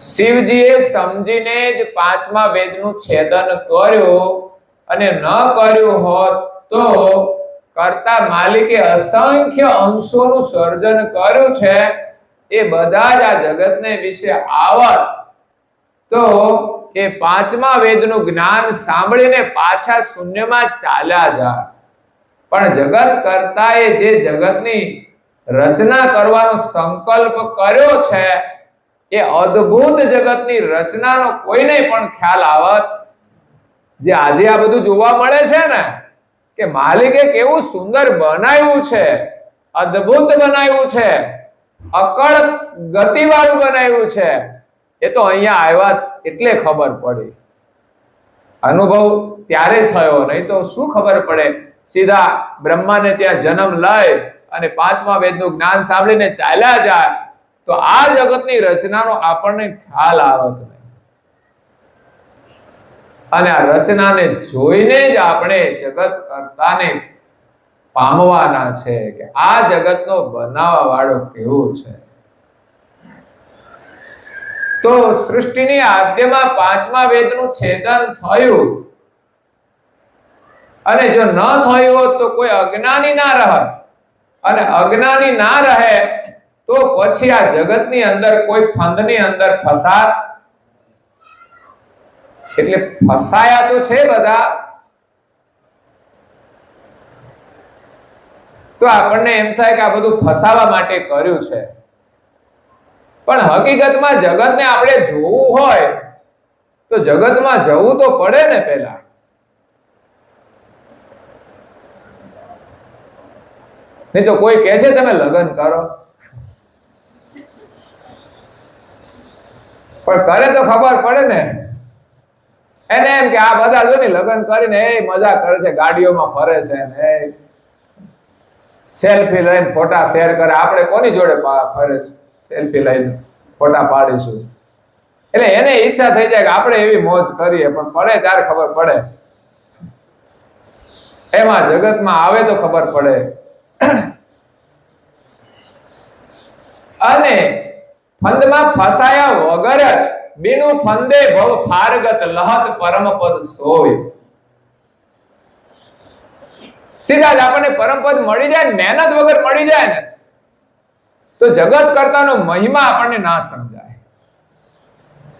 શિવજીએ સમજીને જ 5મા વેદનું છેદન કર્યું, અને ન કર્યું હોત તો કરતા માલિકે અસંખ્ય અંશોનું સર્જન કર્યું છે. એ બધા જ આ જગતને વિશે આવત તો એ 5મા વેદનું જ્ઞાન સાંભળીને પાછા શૂન્યમાં ચાલ્યા જાય. પણ જગત કરતાએ જે જગતની રચના કરવાનો સંકલ્પ કર્યો છે એ અદ્ભુત જગતની રચનાનો કોઈને પણ ખ્યાલ આવત. જે આજે આ બધું જોવા મળે છે ને કે માલિકે કેવું સુંદર બનાવ્યું છે, અદ્ભુત બનાવ્યું છે, અકળ ગતિવાળું બનાવ્યું છે, એ તો અહીંયા આવ્યા એટલે ખબર પડી. અનુભવ ત્યારે થયો, નહીં તો શું ખબર પડે સીધા બ્રહ્માને ત્યાં જન્મ લઈ અને પાંચમા વેદનું જ્ઞાન સાંભળીને ચાલ્યા જાય તો આ જગતની રચનાનો આપણને ખ્યાલ આવત નહીં. અને આ રચનાને જોઈને જ આપણે જગત કર્તાને પામવાના છે કે આ જગતનો બનાવવા વાળો કેવો છે. તો સૃષ્ટિની આદ્યમાં પાંચમા વેદનું છેદન થયું અને જો ન થયું હોત તો કોઈ અજ્ઞાની ના રહે, અને અજ્ઞાની ના રહે તો પછી આ જગતની અંદર કોઈ ફંદની અંદર ફસાત, એટલે ફસાયા તો છે બધા, તો આપણને એમ થાય કે આ બધું ફસાવા માટે કર્યું છે. પણ હકીકતમાં જગતને આપણે જોવું હોય તો જગતમાં જવું તો પડે ને પહેલા. નહીં તો કોઈ કહે છે તમે લગ્ન કરો, પણ કરે તો ખબર પડે ને. એને એમ કે આ બધા જો ને લગ્ન કરીને એ મજા કરે છે, ગાડીઓમાં ફરે છે ને સેલ્ફી લઈને ફોટા શેર કરે. આપણે કોની જોડે ફરે છે સેલ્ફી લઈને ફોટા પાડીશું? એટલે એને ઈચ્છા થઈ જાય કે આપણે એવી મોજ કરીએ, પણ પડે ત્યારે ખબર પડે. એમાં જગતમાં આવે તો ખબર પડે. અને ફંદમાં ફસાયા વગર જ બીનું ફંદે ભવ ફારગત લહત પરમપદ સોય. સીધા જ આપણને પરમપદ મળી જાય, મહેનત વગર મળી જાય ને તો જગત કર્તાનો મહિમા આપણને ના સમજાય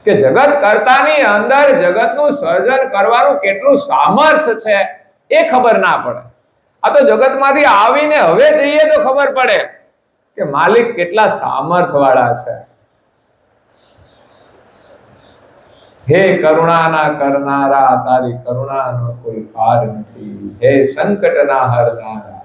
કે જગત કર્તાની અંદર જગતનું સર્જન કરવાનું કેટલું સામર્થ્ય છે એ ખબર ના પડે. આ તો જગતમાંથી આવીને હવે જઈએ તો ખબર પડે કે માલિક કેટલા સામર્થ્ય વાળા છે. હે કરુણાના કરનારા, તારી કરુણાનો કોઈ પાર નથી. હે સંકટના હરનારા,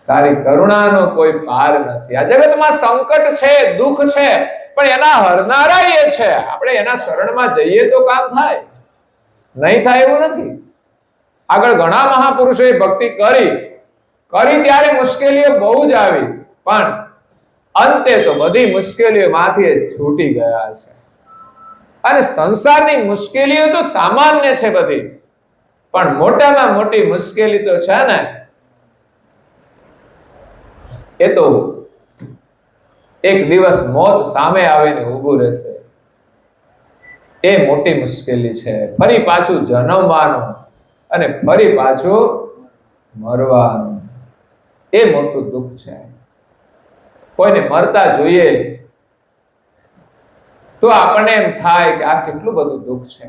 તારી કરુણાનો કોઈ પાર નથી. આ જગતમાં સંકટ છે, દુઃખ છે, પણ એના હરનારા એ છે. આપણે એના શરણમાં જઈએ તો કામ થાય, નહીં થાય એવું નથી. આગળ ઘણા મહાપુરુષોએ ભક્તિ કરી ત્યારે મુશ્કેલીઓ બહુ જ આવી, પણ અંતે તો બધી મુશ્કેલીઓમાંથી છૂટી ગયા છે. અને સંસારની મુશ્કેલીઓ તો સામાન્ય છે બધી, પણ મોટામાં મોટી મુશ્કેલી તો છે ને એ તો એક દિવસ મોત સામે આવીને ઊભું રહેશે. એ મોટી મુશ્કેલી છે. ફરી પાછું જન્મવાનું અને ફરી પાછું મરવાનું, એ મોટું દુઃખ છે. કોઈને મરતા જોઈએ તો આપણને એમ થાય કે આ કેટલું બધું દુઃખ છે.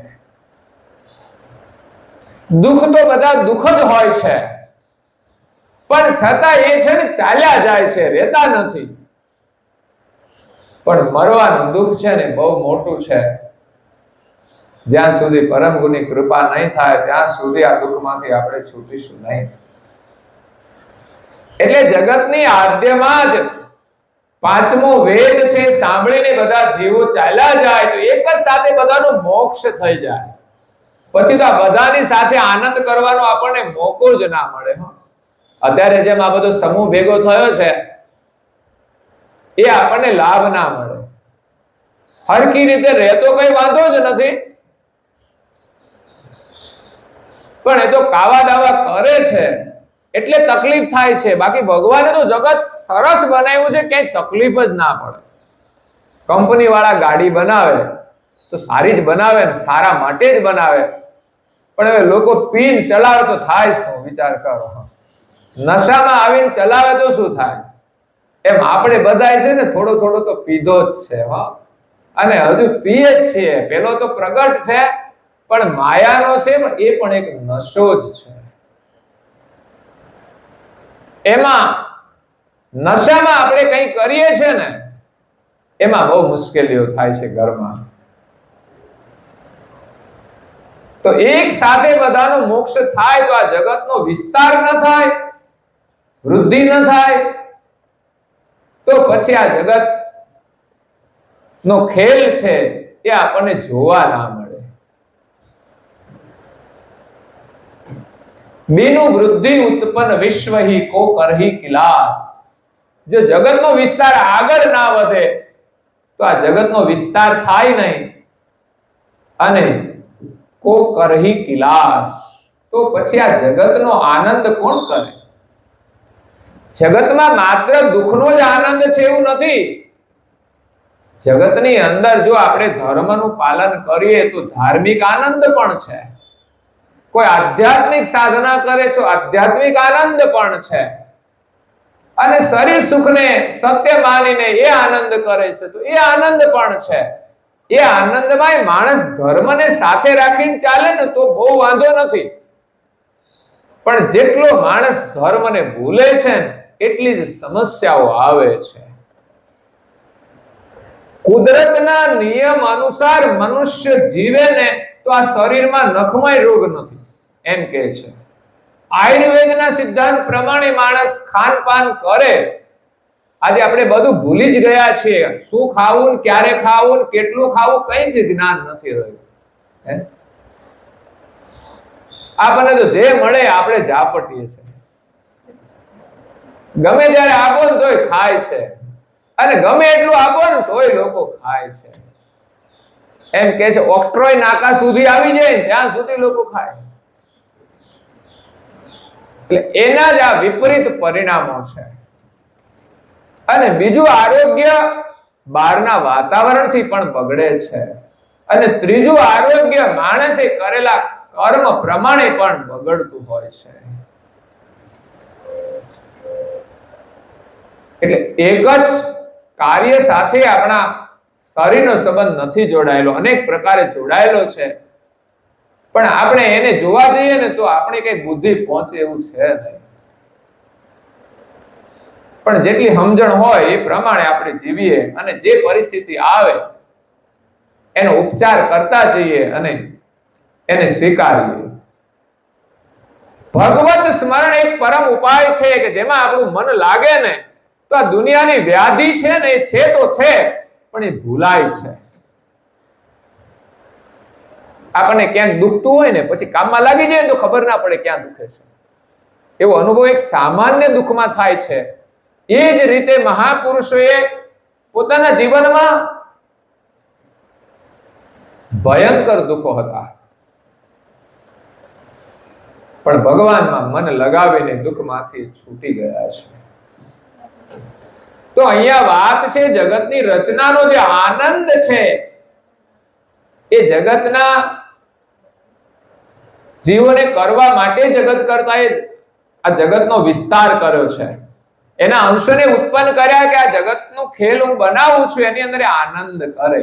દુઃખ તો બધા દુઃખ જ હોય છે, પણ છતાં એ છે ને ચાલ્યા જાય છે, રહેતા નથી. પણ મરવાનું દુઃખ છે ને બહુ મોટું છે. જ્યાં સુધી પરમ ગુરુની કૃપા નહીં થાય ત્યાં સુધી આ દુઃખમાંથી આપણે છૂટીશું નહીં. એટલે જગતની આદ્યમાં જ પાંચમો વેદ છે સાંભળીને બધા જીવો ચાલ્યા જાય તો એક જ સાથે બધાનો મોક્ષ થઈ જાય. પછી તો આ બધાની સાથે આનંદ કરવાનો આપણને મોકો જ ના મળે. અત્યારે જેમ આ બધો સમૂહ ભેગો થયો છે એ આપણને લાભ ના મળે. હરખી રીતે રહેતો કઈ વાંધો જ નથી, પણ એ તો કાવા દાવા કરે છે એટલે તકલીફ થાય છે. બાકી ભગવાને તો જગત સરસ બનાવ્યું છે, ક્યાંય તકલીફ જ ના પડે. કંપની વાળા ગાડી બનાવે તો સારી જ બનાવે ને સારા માટે જ બનાવે, પણ હવે લોકો પીન ચલાવે તો થાય શું? વિચાર કરો. નશામાં આવીને ચલાવે તો શું થાય? એમ આપણે બધાય છે ને થોડો થોડો તો પીધો જ છે, અને હજુ પીએ જ છીએ. પેલો તો પ્રગટ છે, પણ માયાનો છે, પણ એ પણ એક નશો જ છે. એમાં નશામાં આપણે કંઈ કરીએ છીએ ને એમાં બહુ મુશ્કેલીઓ થાય છે ઘરમાં. તો એક સાથે બધાનો મોક્ષ થાય તો આ જગતનો વિસ્તાર ન થાય, વૃદ્ધિ ન થાય, તો પછી આ જગત નો ખેલ છે એ આપણને જોવા ના મળે. બીનું વૃદ્ધિ ઉત્પન્ન વિશ્વ હી કો કરહી કિલાસ. જો જગતનો વિસ્તાર આગળ ના વધે તો આ જગતનો વિસ્તાર થાય નહીં. અને કો કરહી કિલાસ, તો પછી આ જગતનો આનંદ કોણ કરે? જગતમાં માત્ર દુઃખનો જ આનંદ છે એવું નથી. જગતની અંદર જો આપણે ધર્મનું પાલન કરીએ તો ધાર્મિક આનંદ પણ છે. કોઈ આધ્યાત્મિક સાધના કરે તો આધ્યાત્મિક આનંદ પણ છે. અને શરીર સુખને સત્ય માનીને એ આનંદ કરે છે તો એ આનંદ પણ છે. એ આનંદમાં માણસ ધર્મને સાથે રાખીને ચાલે ને તો બહુ વાંધો નથી. પણ જેટલો માણસ ધર્મને ભૂલે છે એટલી જ સમસ્યાઓ આવે છે. કુદરતના નિયમ અનુસાર મનુષ્ય જીવે ને તો આ શરીરમાં નખમય રોગ નથી એમ કહે છે. આયુર્વેદના સિદ્ધાંત પ્રમાણે માણસ ખાનપાન કરે. આજે આપણે બધું ભૂલી જ ગયા છીએ. શું ખાવું, ક્યારે ખાવું, કેટલું ખાવું, કઈ જ જ્ઞાન નથી રહ્યું. આપણને તો જે મળે આપણે ઝાપટીએ છીએ. ગમે ત્યારે આપો ને તોય ખાય છે, અને ગમે એટલું આપો ને તોય લોકો ખાય છે. એમ કે છે ઓક્ટ્રોય નાકા સુધી આવી જાય ત્યાં સુધી લોકો ખાય. એટલે એના જ આ વિપરીત પરિણામો છે. અને બીજું, આરોગ્ય બહારના વાતાવરણથી પણ બગડે છે. અને ત્રીજું, આરોગ્ય માણસે કરેલા કર્મ પ્રમાણે પણ બગડતું હોય છે. એટલે એક જ કાર્ય સાથે આપણા શરીરનો સંબંધ નથી જોડાયેલો, અનેક પ્રકારે જોડાયેલો છે. પણ આપણે એને જોવા જઈએ ને તો આપણી કઈ બુદ્ધિ પહોંચે એવું છે નહીં. પણ જેટલી સમજણ હોય એ પ્રમાણે આપણે જીવીએ અને જે પરિસ્થિતિ આવે એનો ઉપચાર કરતા જઈએ અને એને સ્વીકારીએ. ભગવત સ્મરણ એક પરમ ઉપાય છે કે જેમાં આપણું મન લાગે ને તો આ દુનિયાની વ્યાધિ છે ને એ છે તો છે પણ એ ભૂલાય છે. આપણને ક્યાંક દુખતું હોય ને પછી કામમાં લાગી જાય તો ખબર ના પડે ક્યાં દુખે છે. એવો અનુભવ એક સામાન્ય દુઃખમાં થાય છે. એ જ રીતે મહાપુરુષોએ પોતાના જીવનમાં ભયંકર દુઃખો હતા પણ ભગવાનમાં મન લગાવીને દુઃખમાંથી છૂટી ગયા છે. તો અહીંયા વાત છે જગતની રચનાનો જે આનંદ છે એ જગતના જીવોને કરવા માટે જગત કરતા આ જગતનો વિસ્તાર કર્યો છે. એના અંશોને ઉત્પન્ન કર્યા કે આ જગતનું ખેલ હું બનાવું છું એની અંદર આનંદ કરે.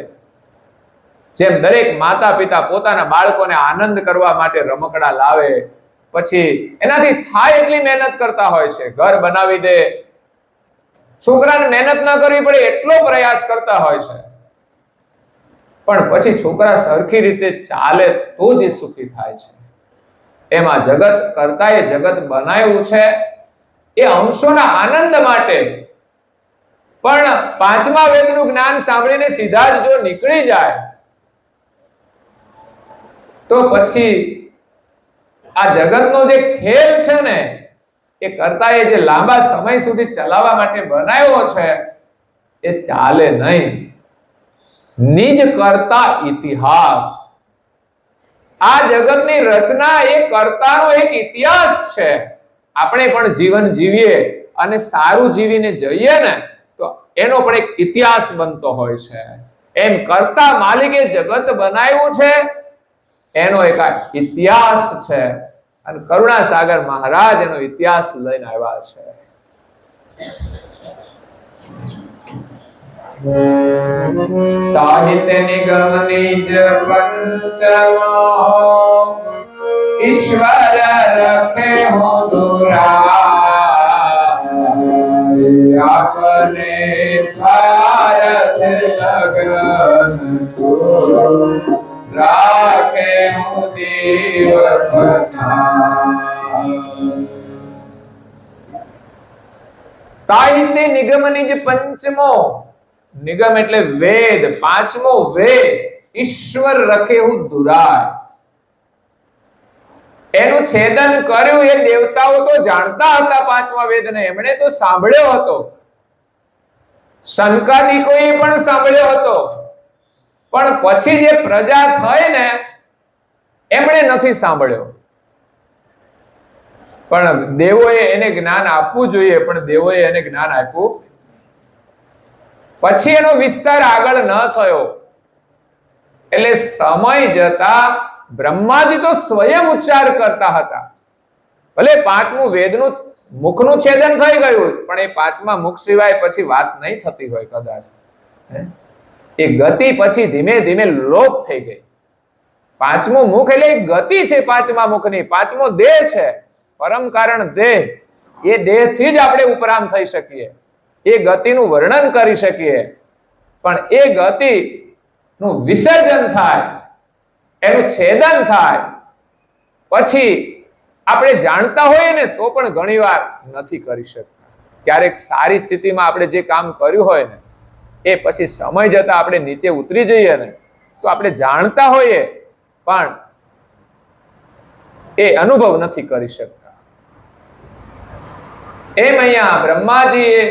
જેમ દરેક માતા પિતા પોતાના બાળકોને આનંદ કરવા માટે રમકડા લાવે, પછી એનાથી થાય એટલી મહેનત કરતા હોય છે. ઘર બનાવી દે, છોકરાને મહેનત ના કરવી પડે એટલો પ્રયાસ કરતા હોય છે. પણ પછી છોકરા સરખી રીતે ચાલે તો જ એ સુખી થાય છે. એમાં જગત કરતા એ જગત બનાવ્યું છે એ અંશોના આનંદ માટે. પણ પાંચમા વેદનું જ્ઞાન સાંભળીને સીધા જ જો નીકળી જાય તો પછી આ જગતનો જે ખેલ છે ને એ કરતા એ જે લાંબા સમય સુધી ચલાવવા માટે બનાવ્યો છે એ ચાલે નહીં. નિજ કરતા ઇતિહાસ. આ જગતની રચના એ કર્તાનો એક ઇતિહાસ છે. આપણે પણ જીવન જીવીએ અને સારું જીવીને જઈએ ને તો એનો પણ એક ઇતિહાસ બનતો હોય છે. એમ કરતા માલિકે જગત બનાવ્યું છે એનો એક ઇતિહાસ છે. અને કરુણાસાગર મહારાજ એનો ઇતિહાસ લઈને આવ્યા છે. તાહિત નિગમ નિજ પંચમો ઈશ્વર રખે હો દુરાય આપને સ્વાર્થ લગન કો રાખે હું દેવ તાહિત્ય નિગમ નિજ પંચમો. નિગમ એટલે વેદ, પાંચમો વેદ ઈશ્વર રખે હું દુરાય. એનું છેદન કર્યું. એ દેવતાઓ તો જાણતા હતા પાંચમા વેદને, એમણે તો સાંભળ્યો હતો, શંકાદિકોએ પણ સાંભળ્યો હતો, પણ પછી જે પ્રજા થઈ ને એમણે નથી સાંભળ્યો. પણ દેવોએ એને જ્ઞાન આપવું જોઈએ, પણ દેવોએ એને જ્ઞાન આપ્યું. પછી એનો વિસ્તાર આગળ ન થયો. એટલે સમય જતા બ્રહ્માજી તો સ્વયં ઉચ્ચાર કરતા હતા. ભલે પાંચમું વેદનું મુખનું છેદન થઈ ગયું, પણ એ પાંચમા મુખ સિવાય પછી વાત નહીં થતી હોય કદાચ. એ ગતિ પછી ધીમે ધીમે લોપ થઈ ગઈ. પાંચમું મુખ એટલે ગતિ છે પાંચમા મુખની, પાંચમો દેહ છે, પરમ કારણ દેહ. એ દેહથી જ આપણે ઉપરામ થઈ શકીએ, એ ગતિનું વર્ણન કરી શકીએ. પણ એ ગતિનું વિસર્જન થાય, એનું છેદન થાય, પછી આપણે જાણતા હોઈએ ને તો પણ ઘણીવાર નથી કરી શકતા. ક્યારેક સારી સ્થિતિમાં આપણે જે કામ કર્યું હોય ને એ પછી સમય જતા આપણે નીચે ઉતરી જઈએ ને તો આપણે જાણતા હોઈએ પણ એ અનુભવ નથી કરી શકતા. એમ અહીંયા બ્રહ્માજીએ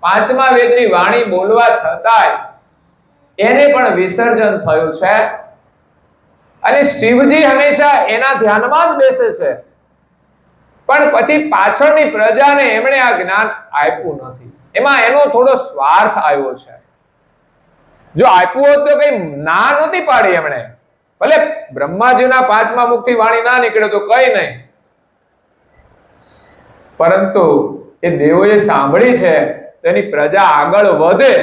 પાંચમા વેદની વાણી બોલવા છતાંય એને પણ વિસર્જન થયું છે. અને શિવજી હંમેશા એના ધ્યાનમાં જ બેસે છે, પણ પછી પાછળની પ્રજાને એમણે આ જ્ઞાન આપ્યું નથી. એમાં એનો થોડો સ્વાર્થ આવ્યો છે. જો આપ્યું હોત તો કઈ ના નહોતી પાડી એમણે. ભલે બ્રહ્માજીના પાંચમા મુખથી વાણી ના નીકળે તો કઈ નહીં, પરંતુ એ દેવોએ સાંભળી છે તો એની પ્રજા આગળ વધે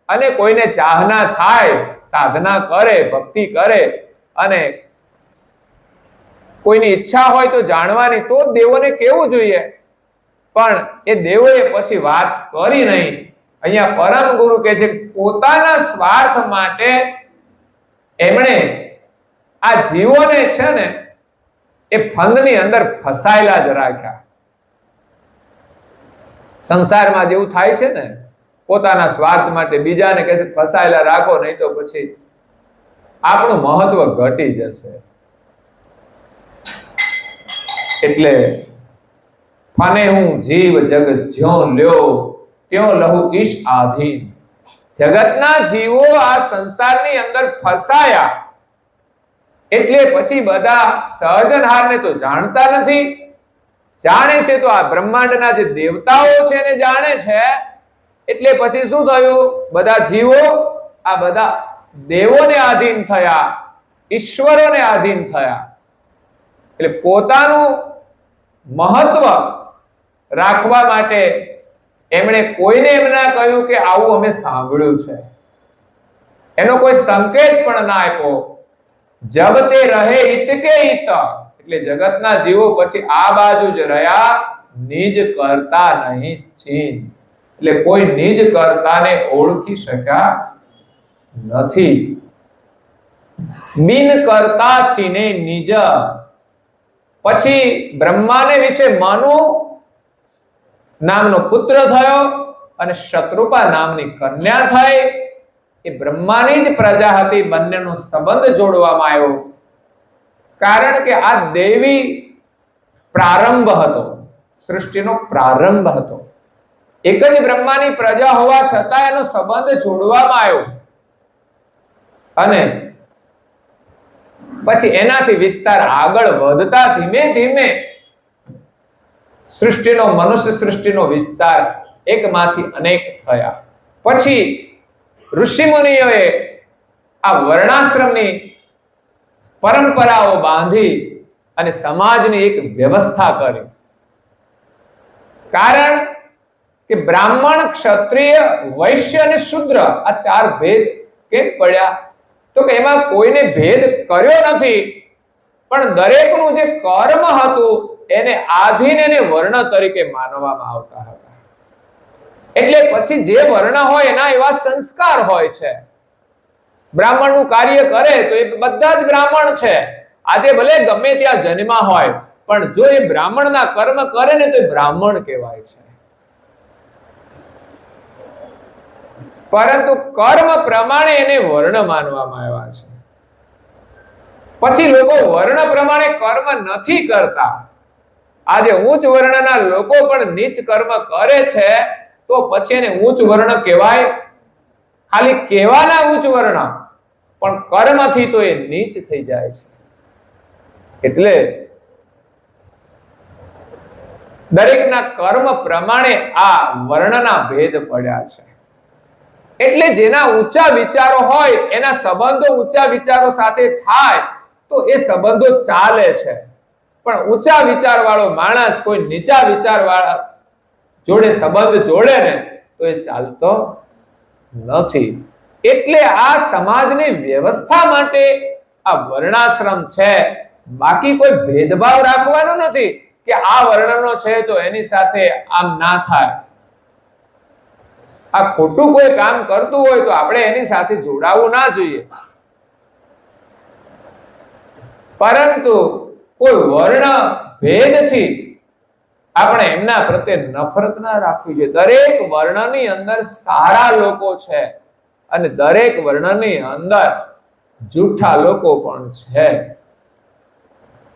અને કોઈને ચાહના થાય, સાધના કરે, ભક્તિ કરે અને કોઈની ઈચ્છા હોય તો જાણવાની, તો દેવોને કેવું જોઈએ. પણ એ દેવોએ પછી વાત કરી નહીં. અહીંયા પરમ ગુરુ કહે છે પોતાના સ્વાર્થ માટે એમણે આ જીવોને છે ને એ ફંદની અંદર ફસાયેલા જ રાખ્યા. સંસારમાં જેવું થાય છે ને, પોતાના સ્વાર્થ માટે બીજાને કહે છે ફસાયેલા રાખો, નહીં તો પછી આપણું મહત્વ ઘટી જશે. એટલે ફને હું જીવ જગત જ્યો લ્યો ત્યો લહુ ઈશ આધીન. જગતના જીવો આ સંસારની અંદર ફસાયા એટલે પછી બધા સર્જનહારને તો જાણતા નથી. જાણે છે તો આ બ્રહ્માંડના જે દેવતાઓ છે એને જાણે છે. એટલે પછી શું થયું, બધા જીવો આ બધા દેવોને આધીન થયા, ઈશ્વરોને આધીન થયા. એટલે પોતાનું મહત્વ રાખવા માટે એમણે કોઈને એમ ના કહ્યું કે આવું અમે સાંભળ્યું છે, એનો કોઈ સંકેત પણ ના આપ્યો. જબ તે રહે હિત કે હિત, એટલે જગતના જીવો પછી આ બાજુ જ રહ્યા, નિજ કરતા નહીં ચીન. એટલે કોઈ નિજ કર્તાને ઓળખી શક્યા નથી. બિન કરતા ચીને નિજ. પછી બ્રહ્માને વિશે મનુ નામનો પુત્ર થયો અને શત્રુપા નામની કન્યા થઈ. એ બ્રહ્માની જ પ્રજા હતી, બંનેનો સંબંધ જોડવામાં આવ્યો. કારણ કે આ દેવી પ્રારંભ હતો, સૃષ્ટિનો પ્રારંભ હતો. એક જ બ્રહ્માની પ્રજા હોવા છતાં એનો સંબંધ જોડવામાં આવ્યો અને પછી એનાથી વિસ્તાર આગળ વધતા ધીમે ધીમે સૃષ્ટિનો, મનુષ્ય સૃષ્ટિનો વિસ્તાર એકમાંથી અનેક થયા. પછી ઋષિ મુનિઓએ આ વર્ણાશ્રમની પરંપરાઓ બાંધી અને સમાજની એક વ્યવસ્થા કરી. કારણ કે બ્રાહ્મણ, ક્ષત્રિય, વૈશ્ય અને શૂદ્ર આ ચાર ભેદ કેમ પડ્યા? તો કે એમાં કોઈને ભેદ કર્યો નથી, પણ દરેકનું જે કર્મ હતું એને આધીન એને વર્ણ તરીકે માનવામાં આવતા હતા. એટલે પછી જે વર્ણ હોય એના એવા સંસ્કાર હોય છે. બ્રાહ્મણનું કાર્ય કરે તો એ બધા જ બ્રાહ્મણ છે. આજે ભલે ગમે ત્યાં જન્મા હોય, પણ જો એ બ્રાહ્મણના કર્મ કરે ને તો એ બ્રાહ્મણ કહેવાય છે. પરંતુ કર્મ પ્રમાણે એને વર્ણ માનવામાં આવ્યા છે. પછી લોકો વર્ણ પ્રમાણે કર્મ નથી કરતા. આજે ઉચ્ચ વર્ણના લોકો પણ નીચ કર્મ કરે છે, તો પછી એને ઉચ્ચ વર્ણ કહેવાય? ખાલી કહેવાના ઉચ્ચ વર્ણ, પણ કર્મથી તો એ નીચ થઈ જાય છે. એટલે દરેકના કર્મ પ્રમાણે આ વર્ણના ભેદ પડ્યા છે. એટલે જેના ઊંચા વિચારો હોય એના સંબંધો ઊંચા વિચારો સાથે થાય તો એ સંબંધો ચાલે છે. પણ ઊંચા વિચાર વાળો માણસ કોઈ નીચા વિચાર વાળા જોડે સંબંધ જોડે ને તો એ ચાલતો નથી. એટલે આ સમાજની વ્યવસ્થા માટે આ વર્ણાશ્રમ છે. બાકી કોઈ ભેદભાવ રાખવાનો નથી કે આ વર્ણનો છે તો એની સાથે આમ ના થાય. આ ખોટું કોઈ કામ કરતું હોય તો આપણે એની સાથે જોડાવું ના જોઈએ. પરંતુ કોઈ વર્ણ ભેદથી આપણે એમના પ્રત્યે નફરત ના રાખવી જોઈએ. દરેક વર્ણની અંદર સારા લોકો છે અને દરેક વર્ણની અંદર જૂઠા લોકો પણ છે.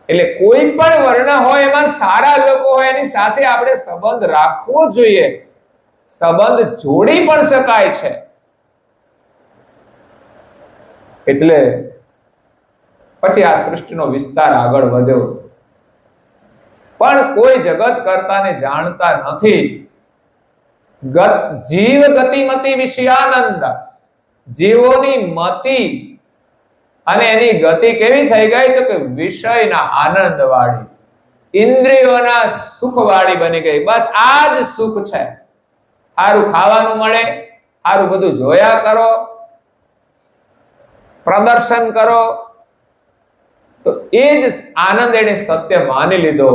એટલે કોઈ પણ વર્ણ હોય એમાં સારા લોકો હોય એની સાથે આપણે સંબંધ રાખવો જોઈએ. સંબંધ જોડી પણ શકાય છે. એટલે પછી આ સૃષ્ટિનો વિસ્તાર આગળ વધ્યો. પણ કોઈ જગત કરતાને જાણતા નથી. જીવ ગતિમતિ વિષયાનંદ, જીવોની મતિ અને એની ગતિ કેવી થઈ ગઈ તો કે વિષયના આનંદ વાળી, ઇન્દ્રિયોના સુખ વાળી બની ગઈ. બસ આ જ સુખ છે. સારું ખાવાનું મળે, સારું બધું જોયા કરો, પ્રદર્શન કરો, તો એ જ આનંદ એને સત્ય માની લીધો.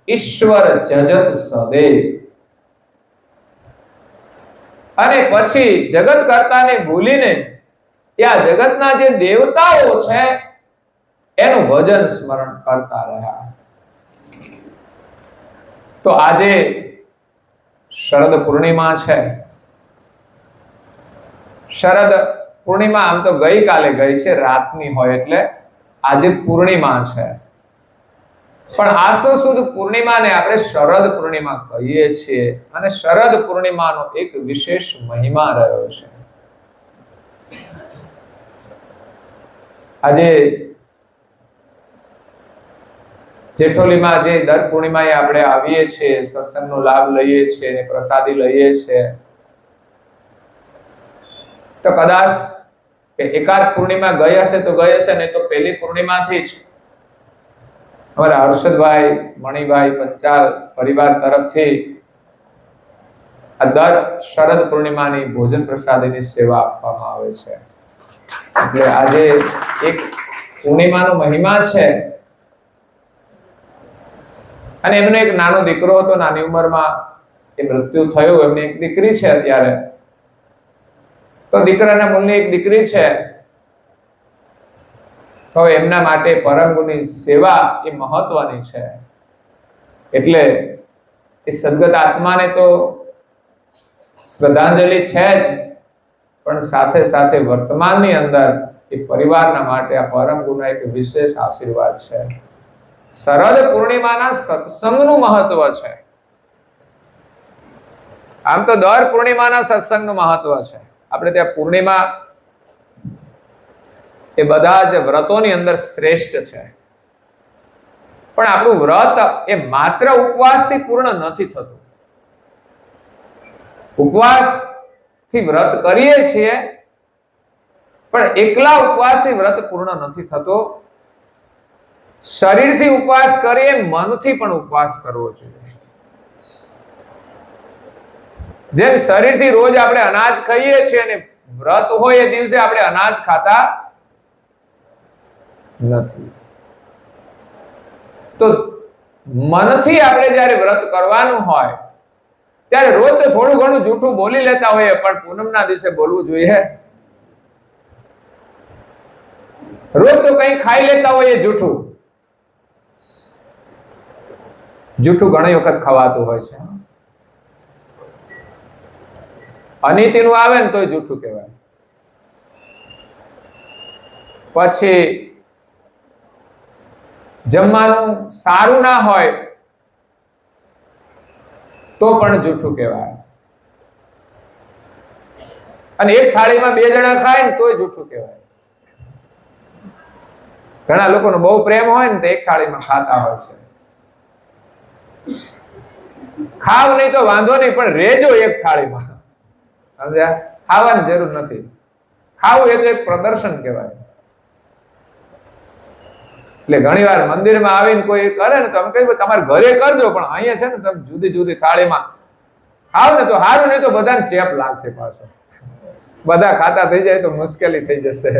ઈશ્વર જગત સદૈવ. અને પછી જગત કરતાને ભૂલીને આ જગતના જે દેવતાઓ છે એનું ભજન સ્મરણ કરતા રહ્યા. તો આજે શરદ પૂર્ણિમા છે. શરદ પૂર્ણિમા આમ તો ગઈકાલે ગઈ છે, રાતની હોય એટલે આજે પૂર્ણિમા છે. પણ આસો સુદ પૂર્ણિમાને આપણે શરદ પૂર્ણિમા કહીએ છીએ. અને શરદ પૂર્ણિમાનો એક વિશેષ મહિમા રહ્યો છે. આજે જેઠોલીમાં જે દર પૂર્ણિમાએ આપણે આવીએ છીએ, સત્સંગનો લાભ લઈએ છીએ અને પ્રસાદી લઈએ છીએ, તો કદાચ એકાદ પૂર્ણિમા ગઈ હશે તો ગઈ હશે, નહીં તો પહેલી પૂર્ણિમાથી જ અમારા હર્ષદભાઈ, મણિભાઈ પંચાલ પરિવાર તરફથી આ દર શરદ પૂર્ણિમાની ભોજન પ્રસાદીની સેવા આપવામાં આવે છે. એટલે આજે એક પૂર્ણિમાનો મહિમા છે. અને એમનો એક નાનો દીકરો હતો, નાની ઉંમરમાં એ મૃત્યુ થયું. એમની એક દીકરી છે અત્યારે. તો દીકરાના મૂળની એક દીકરી છે, તો એમના માટે પરમ ગુણની સેવા એ મહત્વની છે. એટલે એ સદગત આત્માને તો શ્રદ્ધાંજલિ છે જ, પણ સાથે સાથે વર્તમાનની અંદર એ પરિવારના માટે આ પરમ ગુણના એક વિશેષ આશીર્વાદ છે. શરદ પૂર્ણિમાના સત્સંગનું મહત્વ છે. આમ તો દર પૂર્ણિમાના સત્સંગનું મહત્વ છે. આપણે ત્યાં પૂર્ણિમા એ બધા જ વ્રતોની અંદર શ્રેષ્ઠ છે. પણ આપણું વ્રત એ માત્ર ઉપવાસથી પૂર્ણ નથી થતું. ઉપવાસથી વ્રત કરીએ છીએ, પણ એકલા ઉપવાસથી વ્રત પૂર્ણ નથી થતો. શરીરથી ઉપવાસ કરીએ, મનથી પણ ઉપવાસ કરવો જોઈએ. જેમ શરીરથી રોજ આપણે અનાજ ખાઈએ છીએ અને વ્રત હોય એ દિવસે આપણે અનાજ ખાતા નથી, તો મનથી આપણે જ્યારે વ્રત કરવાનું હોય ત્યારે રોજ તો થોડું ઘણું જૂઠું બોલી લેતા હોઈએ, પણ પૂનમના દિવસે બોલવું જોઈએ. રોજ તો કંઈ ખાઈ લેતા હોઈએ જૂઠું. જૂઠું ઘણી વખત ખવાતું હોય છે. અનીતિનું આવે ને તોય જૂઠું કહેવાય. પછી જમવાનું સારું ના હોય તો પણ જૂઠું કહેવાય, અને એક થાળીમાં 2 જણા ખાય ને તોય જૂઠું કહેવાય. ઘણા લોકોનો બહુ પ્રેમ હોય ને તો એક થાળીમાં ખાતા હોય છે. ખાવ નહીં તો વાંધો નહીં, પણ રેજો એક થાળીમાં. સમજ્યા? ખાવાની જરૂર નથી. ખાવું એ તો એક પ્રદર્શન કહેવાય. એટલે ઘણી વાર મંદિરમાં આવીને કોઈ કરે ને તો અમે કહીએ તમારે ઘરે કરજો, પણ અહીંયા છે ને તમે જુદી જુદી થાળીમાં ખાવ ને તો સારું, નહીં તો બધાને ચેપ લાગશે પાછો. બધા ખાતા થઈ જાય તો મુશ્કેલી થઈ જશે.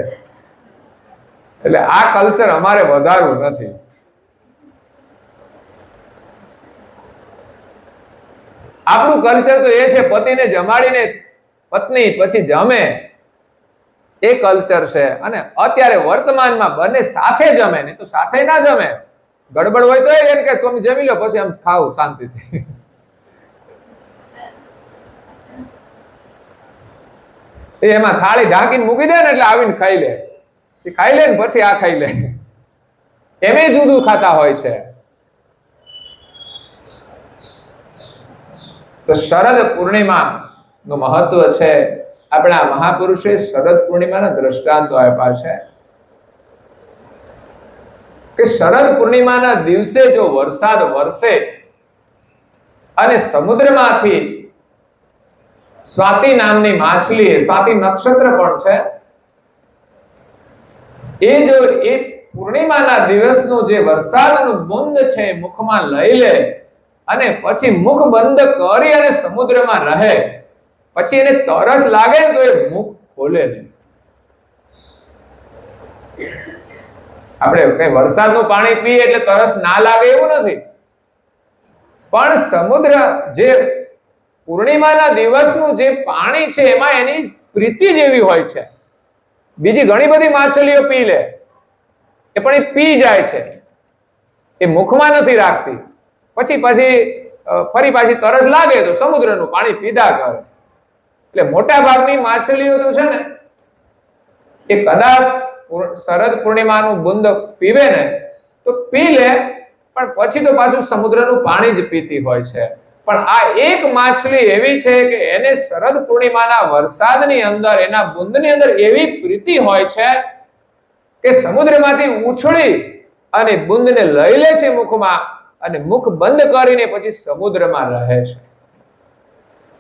એટલે આ કલ્ચર અમારે વધારવું નથી. આપણું કલ્ચર તો એ છે પતિને જમાડીને પત્ની પછી જમે, એ કલ્ચર છે. અને અત્યારે વર્તમાનમાં બંને સાથે જમે, નહીં તો સાથે ના જમે. ગડબડ હોય તો એને કે તમે જમી લો પછી આમ ખાવ શાંતિથી. એમાં થાળી ઢાંકીને મૂકી દે ને એટલે આવીને ખાઈ લે, ખાઈ લે ને પછી આ ખાઈ લે, એમ જુદું ખાતા હોય છે. તો શરદ પૂર્ણિમા નું મહત્વ છે. આપણા મહાપુરુષે શરદ પૂર્ણિમાના દ્રષ્ટાંતો આપ્યા છે કે શરદ પૂર્ણિમાના દિવસે જો વરસાદ વરસે અને સમુદ્રમાંથી સ્વાતિ નામની માછલી, સ્વાતિ નક્ષત્ર પણ છે, એ જો એ પૂર્ણિમાના દિવસનું જે વરસાદનું બુંદ છે મુખમાં લઈ લે અને પછી મુખ બંધ કરી અને સમુદ્રમાં રહે, પછી એને તરસ લાગે ને તો એ મુખ ખોલે નહીં. આપણે કઈ વરસાદનું પાણી પીએ એટલે તરસ ના લાગે એવું નથી, પણ સમુદ્ર જે પૂર્ણિમાના દિવસનું જે પાણી છે એમાં એની પ્રીતિ જેવી હોય છે. બીજી ઘણી બધી માછલીઓ પી લે, એ પણ એ પી જાય છે, એ મુખમાં નથી રાખતી. પછી ફરી પાછી તરસ લાગે તો સમુદ્રનું પાણી પીધા કરે. એટલે મોટા ભાગની માછલીઓ તો છે ને એ કદાચ શરદ પૂર્ણિમાનું બુંદ પીવે ને તો પી લે, પણ પછી તો પાછું સમુદ્રનું પાણી જ પીતી હોય છે. પણ આ એક માછલી એવી છે કે એને શરદ પૂર્ણિમાના વરસાદની અંદર, એના બુંદની અંદર એવી પ્રીતિ હોય છે કે સમુદ્રમાંથી ઉછળી અને બુંદને લઈ લે છે મુખમાં અને મુખ બંધ કરીને પછી સમુદ્રમાં રહે છે.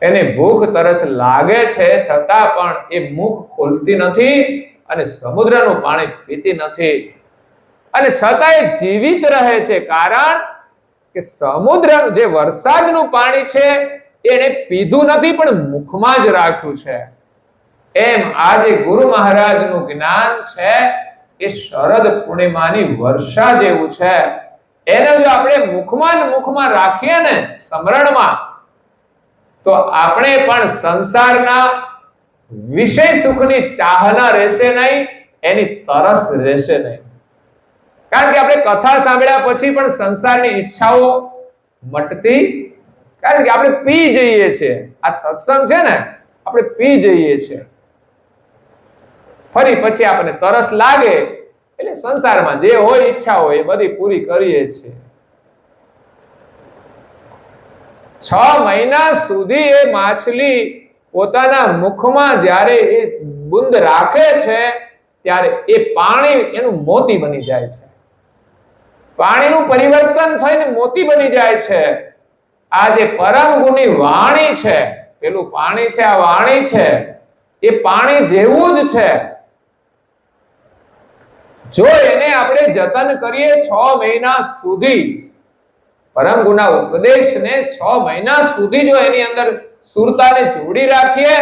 એને ભૂખ તરસ લાગે છે છતાં પણ એ મુખ ખોલતી નથી અને સમુદ્રનું પાણી પીતી નથી, અને છતાં એ જીવિત રહે છે. કારણ કે સમુદ્ર જે વરસાદનું પાણી છે એને પીધું નથી પણ મુખમાં જ રાખ્યું છે. એમ આજે ગુરુ મહારાજનું જ્ઞાન છે એ શરદ પૂર્ણિમાની વર્ષા જેવું છે. એને જો આપણે મુખમાં રાખીએ ને સ્મરણમાં, તો આપણે પણ સંસારના વિષય સુખની ચાહના રહેશે નહીં, એની તરસ રહેશે નહીં. કારણ કે આપણે કથા સાંભળ્યા પછી પણ સંસારની ઈચ્છાઓ મટતી, કારણ કે આપણે પી જઈએ છીએ. આ સત્સંગ છે ને, આપણે પી જઈએ છીએ. ફરી પછી આપણને તરસ લાગે એટલે સંસારમાં જે હોય ઈચ્છા હોય એ બધી પૂરી કરીએ છીએ. 6 મહિના સુધી એ માછલી પોતાના મુખમાં જ્યારે એ બુંદ રાખે છે ત્યારે એ પાણી એનું મોતી બની જાય છે. પાણીનું પરિવર્તન થઈને મોતી બની જાય છે. આ જે પરમ ગુણી વાણી છે, પેલું પાણી છે, આ વાણી છે, એ પાણી જેવું જ છે. જો એને આપણે જતન કરીએ 6 મહિના સુધી, પરમ ગુના ઉપદેશને 6 મહિના સુધી જો એની અંદર સુરતાને જોડી રાખીએ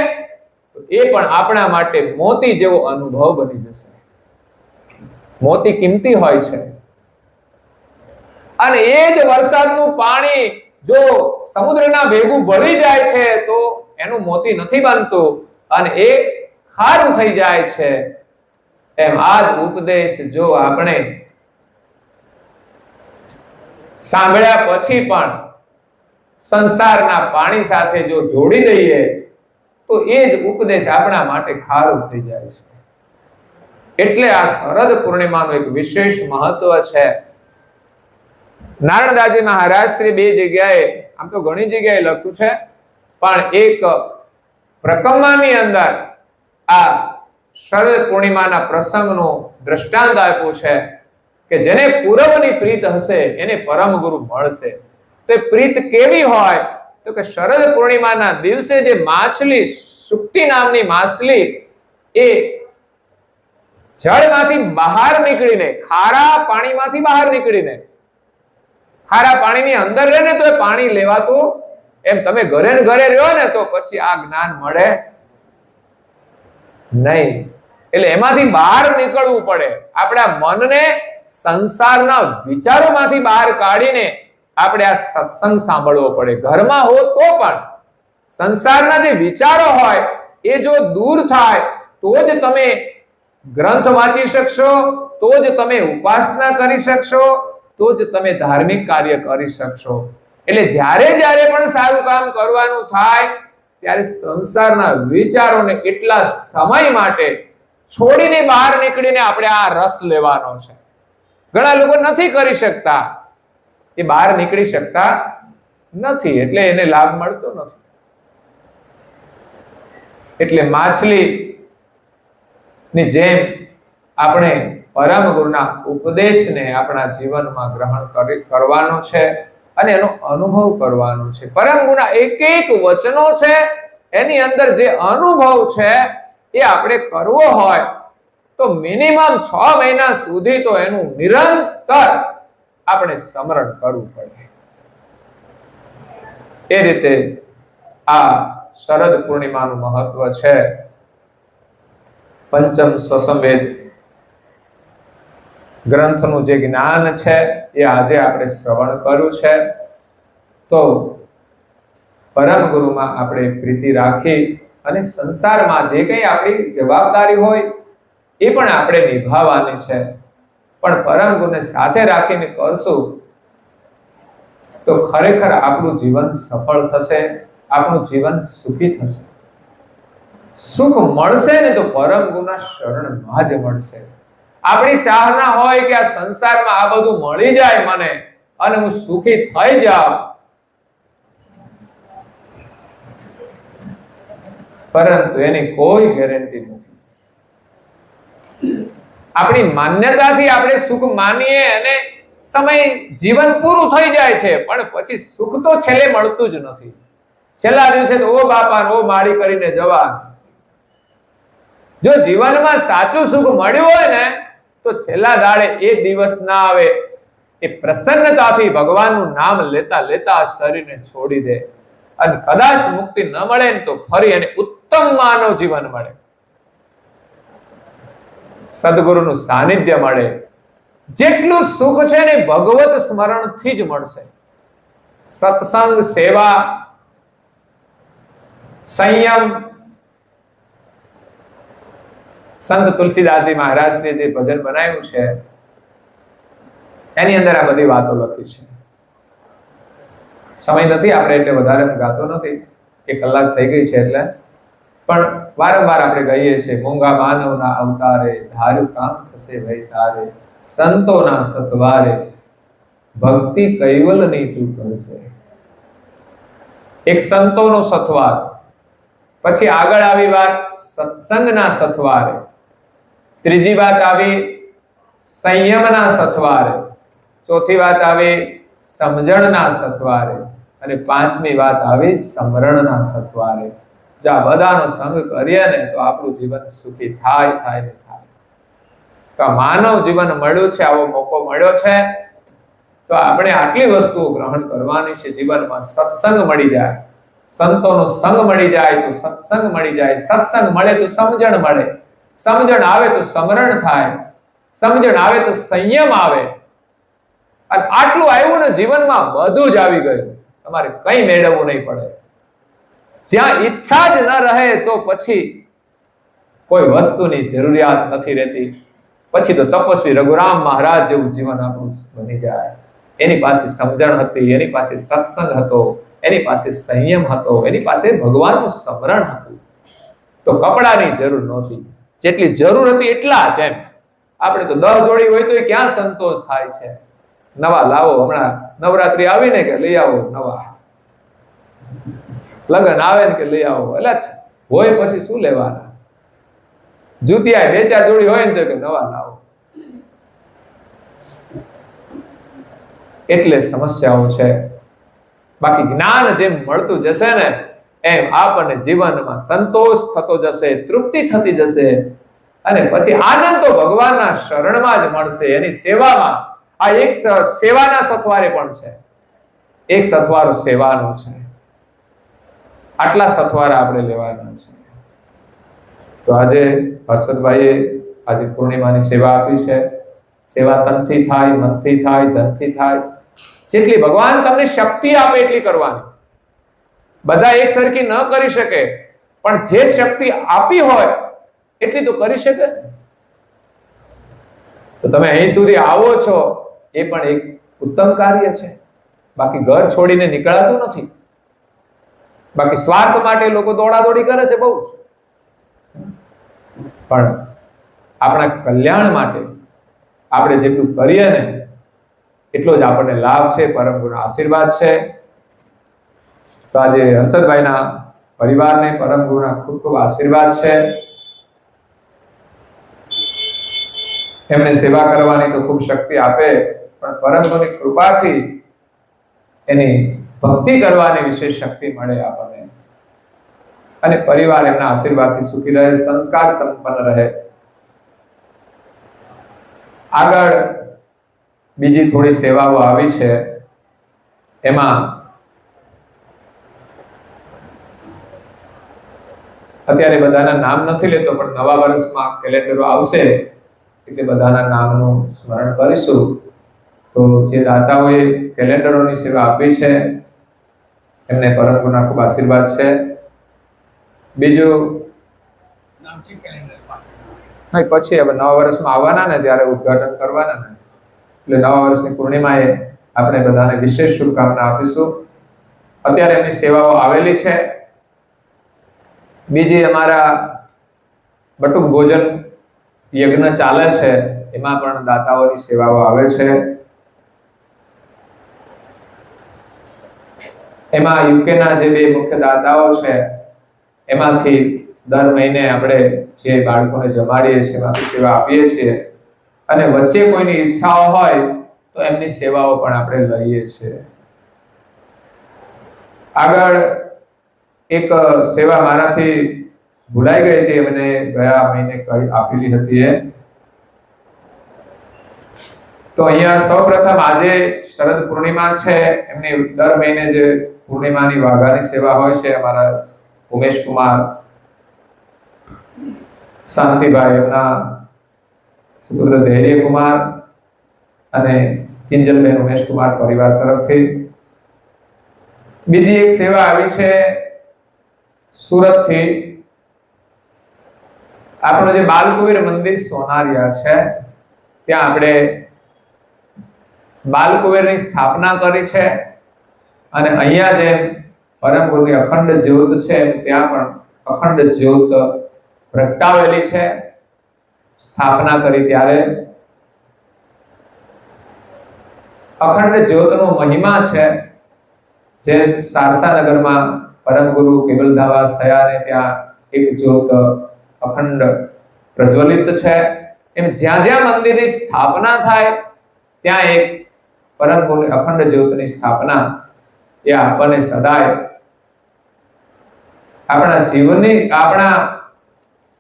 તો એ પણ આપણા માટે મોતી જેવો અનુભવ બની જશે. મોતી કિંમતી હોય છે. અને એ જ વરસાદનું પાણી જો સમુદ્રના ભેગું ભળી જાય છે તો એનું મોતી નથી બનતું અને એ ખારું થઈ જાય છે. એમ આ જ ઉપદેશ જો આપણે સાંભળ્યા પછી પણ સંસારના પાણી સાથે જો જોડી દઈએ તો એ જ ઉપદેશ આપણા માટે ખારું થઈ જાય છે. એટલે આ શરદ પૂર્ણિમાનું એક વિશેષ મહત્વ છે નારણદાસજી મહારાજ શ્રી બે જગ્યાએ, આમ તો ઘણી જગ્યાએ લખ્યું છે, પણ એક પ્રકરણની અંદર આ શરદ પૂર્ણિમાના પ્રસંગનું દ્રષ્ટાંત આપ્યું છે કે જેને પૂર્વની પ્રીત હશે એને પરમ ગુરુ મળશે. તો એ પ્રીત કેવી હોય? તો કે શરદ પૂર્ણિમાના દિવસે જે માછલી, સુક્તિ નામની માછલી, એ જળમાંથી બહાર નીકળીને, ખારા પાણીમાંથી બહાર નીકળીને, ખારા પાણીની અંદર રહે ને તો એ પાણી લેવાતું, એમ તમે ઘરે ને ઘરે રહ્યો ને તો પછી આ જ્ઞાન મળે નહીં. એટલે એમાંથી બહાર નીકળવું પડે. આપણા મનને સંસારના વિચારોમાંથી બહાર કાઢીને આપણે આ સત્સંગ સાંભળવો પડે. ઘરમાં હો તો પણ સંસારના જે વિચારો હોય એ જો દૂર થાય તો જ તમે ગ્રંથ વાંચી શકશો, તો જ તમે ઉપાસના કરી શકશો, તો જ તમે ધાર્મિક કાર્ય કરી શકશો. એટલે જ્યારે જ્યારે પણ સારું કામ કરવાનું થાય ત્યારે સંસારના વિચારોને એટલા સમય માટે છોડીને બહાર નીકળીને આપણે આ રસ લેવાનો છે. ઘણા લોકો નથી કરી શકતા, એ બહાર નીકળી શકતા નથી, એટલે એને લાભ મળતો નથી. એટલે માછલી ની જેમ આપણે પરમ ગુરુના ઉપદેશને આપણા જીવનમાં ગ્રહણ કરવાનો છે અને એનો અનુભવ કરવાનો છે. પરમ ગુરુના એક એક વચનો છે, એની અંદર જે અનુભવ છે એ આપણે કરવો હોય તો મિનિમમ 6 મહિના સુધી તો એનું નિરંતર આપણે સ્મરણ કરવું પડે. એ રીતે આ શરદ પૂર્ણિમાનું મહત્વ છે. પંચમ સસંવેદ ગ્રંથનું જે જ્ઞાન છે એ આજે આપણે શ્રવણ કર્યું છે. તો પરમ ગુરુમાં આપણે પ્રીતિ રાખી અને સંસારમાં જે કંઈ આપણી જવાબદારી હોય એ પણ આપણે નિભાવવાની છે. પણ પરમ ગુરુને સાથે રાખીને કરશું તો ખરેખર આપણું જીવન સફળ થશે, આપણું જીવન સુખી થશે. સુખ મળશે ને તો પરમ ગુરુના શરણમાં જ મળશે. આપણી ચાહના હોય કે આ સંસારમાં આ બધું મળી જાય મને અને હું સુખી થઈ જાઉં, પરંતુ એની કોઈ ગેરંટી નથી. આપણી માન્યતાથી આપણે સુખ માનીએ અને સમય જીવન પૂરું થઈ જાય છે, પણ પછી સુખ તો છેલ્લે મળતું જ નથી. છેલ્લા દિવસે તો ઓ બાપા ઓ માળી કરીને જવા. જો જીવનમાં સાચું સુખ મળ્યું હોય ને તો છેલ્લા દાડે એ દિવસ ના આવે. એ પ્રસન્નતાથી ભગવાનનું નામ લેતા લેતા શરીરને છોડી દે અને કદાચ મુક્તિ ન મળે ને તો ફરી એને ઉત્તમ માનવ જીવન મળે, સદગુરુનું સાનિધ્ય મળે. જેટલું સુખ છે ને ભગવત સ્મરણથી જ મળશે. સત્સંગ, સેવા, સંયમ. સંત તુલસીદાસજી મહારાજે જે ભજન બનાવ્યું છે એની અંદર આ બધી વાતો લખી છે. સમય નથી, આપણે એટલે વધારે ગાતો નથી, 1 કલાક થઈ ગઈ છે એટલે. પણ વારંવાર આપણે કહીએ છીએ, મૂંગા માનવના અવતારે ધાર્યું કામ થશે ભઈ તારે, સંતોના સતવારે ભક્તિ કૈવલની તું કરજે. એક સંતોનો સથવાર, પછી આગળ આવી વાત સત્સંગના સથવારે, ત્રીજી વાત આવી સંયમના સથવારે, ચોથી વાત આવી સમજણના સથવારે અને પાંચમી વાત આવી સમરણના સથવારે. જો આ બધાનો સંગ કરીએ ને તો આપણું જીવન સુખી થાય થાય ને થાય. તો માનવ જીવન મળ્યું છે, આવો મોકો મળ્યો છે, તો આપણે આટલી વસ્તુઓ ગ્રહણ કરવાની છે. જીવનમાં સત્સંગ મળી જાય, સંતોનો સંગ મળી જાય તો સત્સંગ મળી જાય, સત્સંગ મળે તો સમજણ મળે, સમજણ આવે તો સમરણ થાય, સમજણ આવે તો સંયમ આવે. અને આટલું આવ્યું ને જીવનમાં બધું જ આવી ગયું. તમારે કંઈ મેળવવું નહીં પડે. જ્યાં ઈચ્છા જ ન રહે તો પછી કોઈ વસ્તુની જરૂરિયાત નથી રહેતી. પછી તો તપસ્વી રઘુરામ મહારાજ જેવું જીવન આપણું બની જાય. એની પાસે સમજણ હતી, એની પાસે સત્સંગ હતો, એની પાસે સંયમ હતો, એની પાસે ભગવાનનું સ્મરણ હતું. તો કપડાની જરૂર નહોતી, જેટલી જરૂર હતી એટલા જ. એમ આપણે તો 10 જોડી હોય તો ક્યાં સંતોષ થાય છે. નવા લાવો. હમણાં નવરાત્રી આવીને કે લઈ આવો નવા, લગ્ન આવે ને કે લઈ આવો, એટલે હોય પછી શું લેવાના, જૂતિયા 2-4 જોડી હોય ને તો કે નવા લાવો. એટલે સમસ્યાઓ છે. બાકી જ્ઞાન જેમ મળતું જશે ને એમ આપણને જીવનમાં સંતોષ થતો જશે, તૃપ્તિ થતી જશે, અને પછી આનંદ તો ભગવાનના શરણમાં જ મળશે, એની સેવામાં. આ એક સેવાના સથવારે પણ છે, એક સથવારો સેવાનો છે. આટલા સથવારા આપણે લેવાના છે. તો આજે હર્ષદભાઈએ આજે પૂર્ણિમાની સેવા આપી છે. સેવા તનથી થાય, મનથી થાય, ધનથી થાય, જેટલી ભગવાન તમને શક્તિ આપે એટલી કરવાની. બધા એક સરખી ન કરી શકે, પણ જે શક્તિ આપી હોય એટલી તો કરી શકે. તો તમે અહીં સુધી આવો છો એ પણ એક ઉત્તમ કાર્ય છે. બાકી ઘર છોડીને નીકળાતું નથી. બાકી સ્વાર્થ માટે લોકો દોડાદોડી કરે છે બહુ, પણ આપણા કલ્યાણ માટે આપણે જેટલું કરીએ ને એટલો જ આપણને લાભ છે, પરમ ગુરુના આશીર્વાદ છે. તો આજે હર્ષદભાઈના પરિવારને પરમ ગુરુના ખૂબ ખૂબ આશીર્વાદ છે. એમને સેવા કરવાની તો ખૂબ શક્તિ આપે, પણ પરમ ગુરુની કૃપાથી એની ભક્તિ કરવાની વિશેષ શક્તિ મળે આપણને, અને પરિવાર એમના આશીર્વાદથી સુખી રહે, સંસ્કાર સંપન્ન રહે. આગળ બીજી થોડી સેવાઓ આવી છે. એમાં અત્યારે બધાના નામ નથી લેતો, પણ નવા વર્ષમાં કેલેન્ડરો આવશે એટલે બધાના નામનું સ્મરણ કરીશું. તો જે દાતાઓએ કેલેન્ડરોની સેવા આપી છે એમને પરમ ગુરુના ખૂબ આશીર્વાદ છે. બીજું પછી હવે નવા વર્ષમાં આવવાના ને ત્યારે ઉદ્ઘાટન કરવાના ને, એટલે નવા વર્ષની પૂર્ણિમાએ આપણે બધાને વિશેષ શુભકામના આપીશું. અત્યારે એમની સેવાઓ આવેલી છે. બીજી અમારા બટુક ભોજન યજ્ઞ ચાલે છે, એમાં પણ દાતાઓની સેવાઓ આવે છે. એમાં યુકેના જે 2 મુખ્ય દાતાઓ છે એમાંથી દર મહિને આપણે જે બાળકોને જમાડીએ છીએ એમાંથી સેવા આપીએ છીએ, અને વચ્ચે કોઈની ઈચ્છાઓ હોય તો એમની સેવાઓ પણ આપણે લઈએ છીએ. આગળ એક સેવા મારાથી ભૂલાઈ ગઈ હતી, મને ગયા મહિને આપેલી હતી એ. તો અહીંયા સૌપ્રથમ આજે શરદ પૂર્ણિમા છે, એમની દર મહિને જે પૂર્ણિમાની વાઘાની સેવા હોય છે, અમારા ઉમેશ કુમાર શાંતિભાઈ, એમના સુપુત્ર ધૈર્ય કુમાર અને કિંજલબેન ઉમેશ કુમાર પરિવાર તરફથી. બીજી એક સેવા આવી છે સુરતથી. આપણો જે બાલકુબેર મંદિર સોનારિયા છે ત્યાં આપણે બાલકુબેરની સ્થાપના કરી છે, અને અહીંયા જે પરમ ગુરુની અખંડ જ્યોત છે ત્યાં પણ અખંડ જ્યોત પ્રગટાવેલી છે. સ્થાપના કરી ત્યારે અખંડ જ્યોતનો મહિમા છે. જે સારસાનગરમાં પરમ ગુરુ કેવલધાવાસ થયા ને ત્યાં એક જ્યોત અખંડ પ્રજ્વલિત છે, એમ જ્યાં જ્યાં મંદિરની સ્થાપના થાય ત્યાં એક પરમ ગુરુ અખંડ જ્યોતની સ્થાપના એ આપણને સદાય આપણા જીવનની, આપણા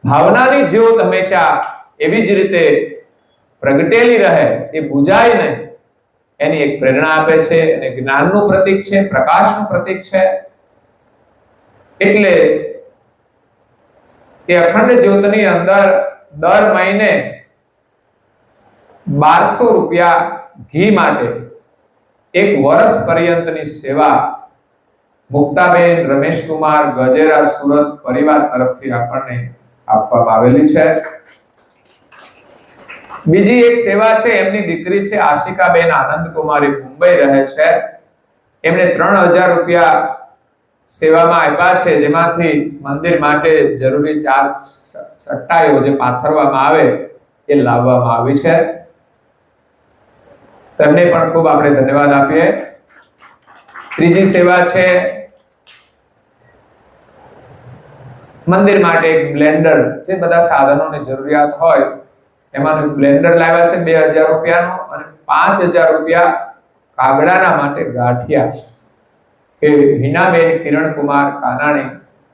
ભાવનાની જ્યોત હંમેશા એવી જ રીતે પ્રગટેલી રહે, એ બુજાય નહીં, એની એક પ્રેરણા આપે છે, અને જ્ઞાનનું પ્રતીક છે, પ્રકાશનું પ્રતીક છે. એટલે એ અખંડ જ્યોતની અંદર દર મહિને 1200 રૂપિયા ઘી માટે 1 વર્ષ પર્યંતની સેવા મુક્તાબેન રમેશકુમાર ગજેરા સુરત પરિવાર તરફથી આપણને આપવામાં આવેલી છે. બીજી એક સેવા છે, એમની દીકરી છે આશિકાબેન આનંદકુમારી, મુંબઈ રહે છે. એમને 3000 રૂપિયા સેવામાં આપ્યા છે, જેમાંથી મંદિર માટે જરૂરી 4 ચટ્ટાઈઓ જે પાથરવામાં આવે એ લાવવામાં આવી છે. તેમને પણ ખૂબ આપણે ધન્યવાદ આપીએ. ત્રીજી સેવા છે મંદિર માટે એક બ્લેન્ડર, જે બધા સાધનોની જરૂરિયાત હોય એમાંનું બ્લેન્ડર લાવ્યા છે 2000 રૂપિયાનો, અને 5000 રૂપિયા કાગડાના માટે ગાંઠિયા કે હિનાબેન કિરણકુમાર કાનાણી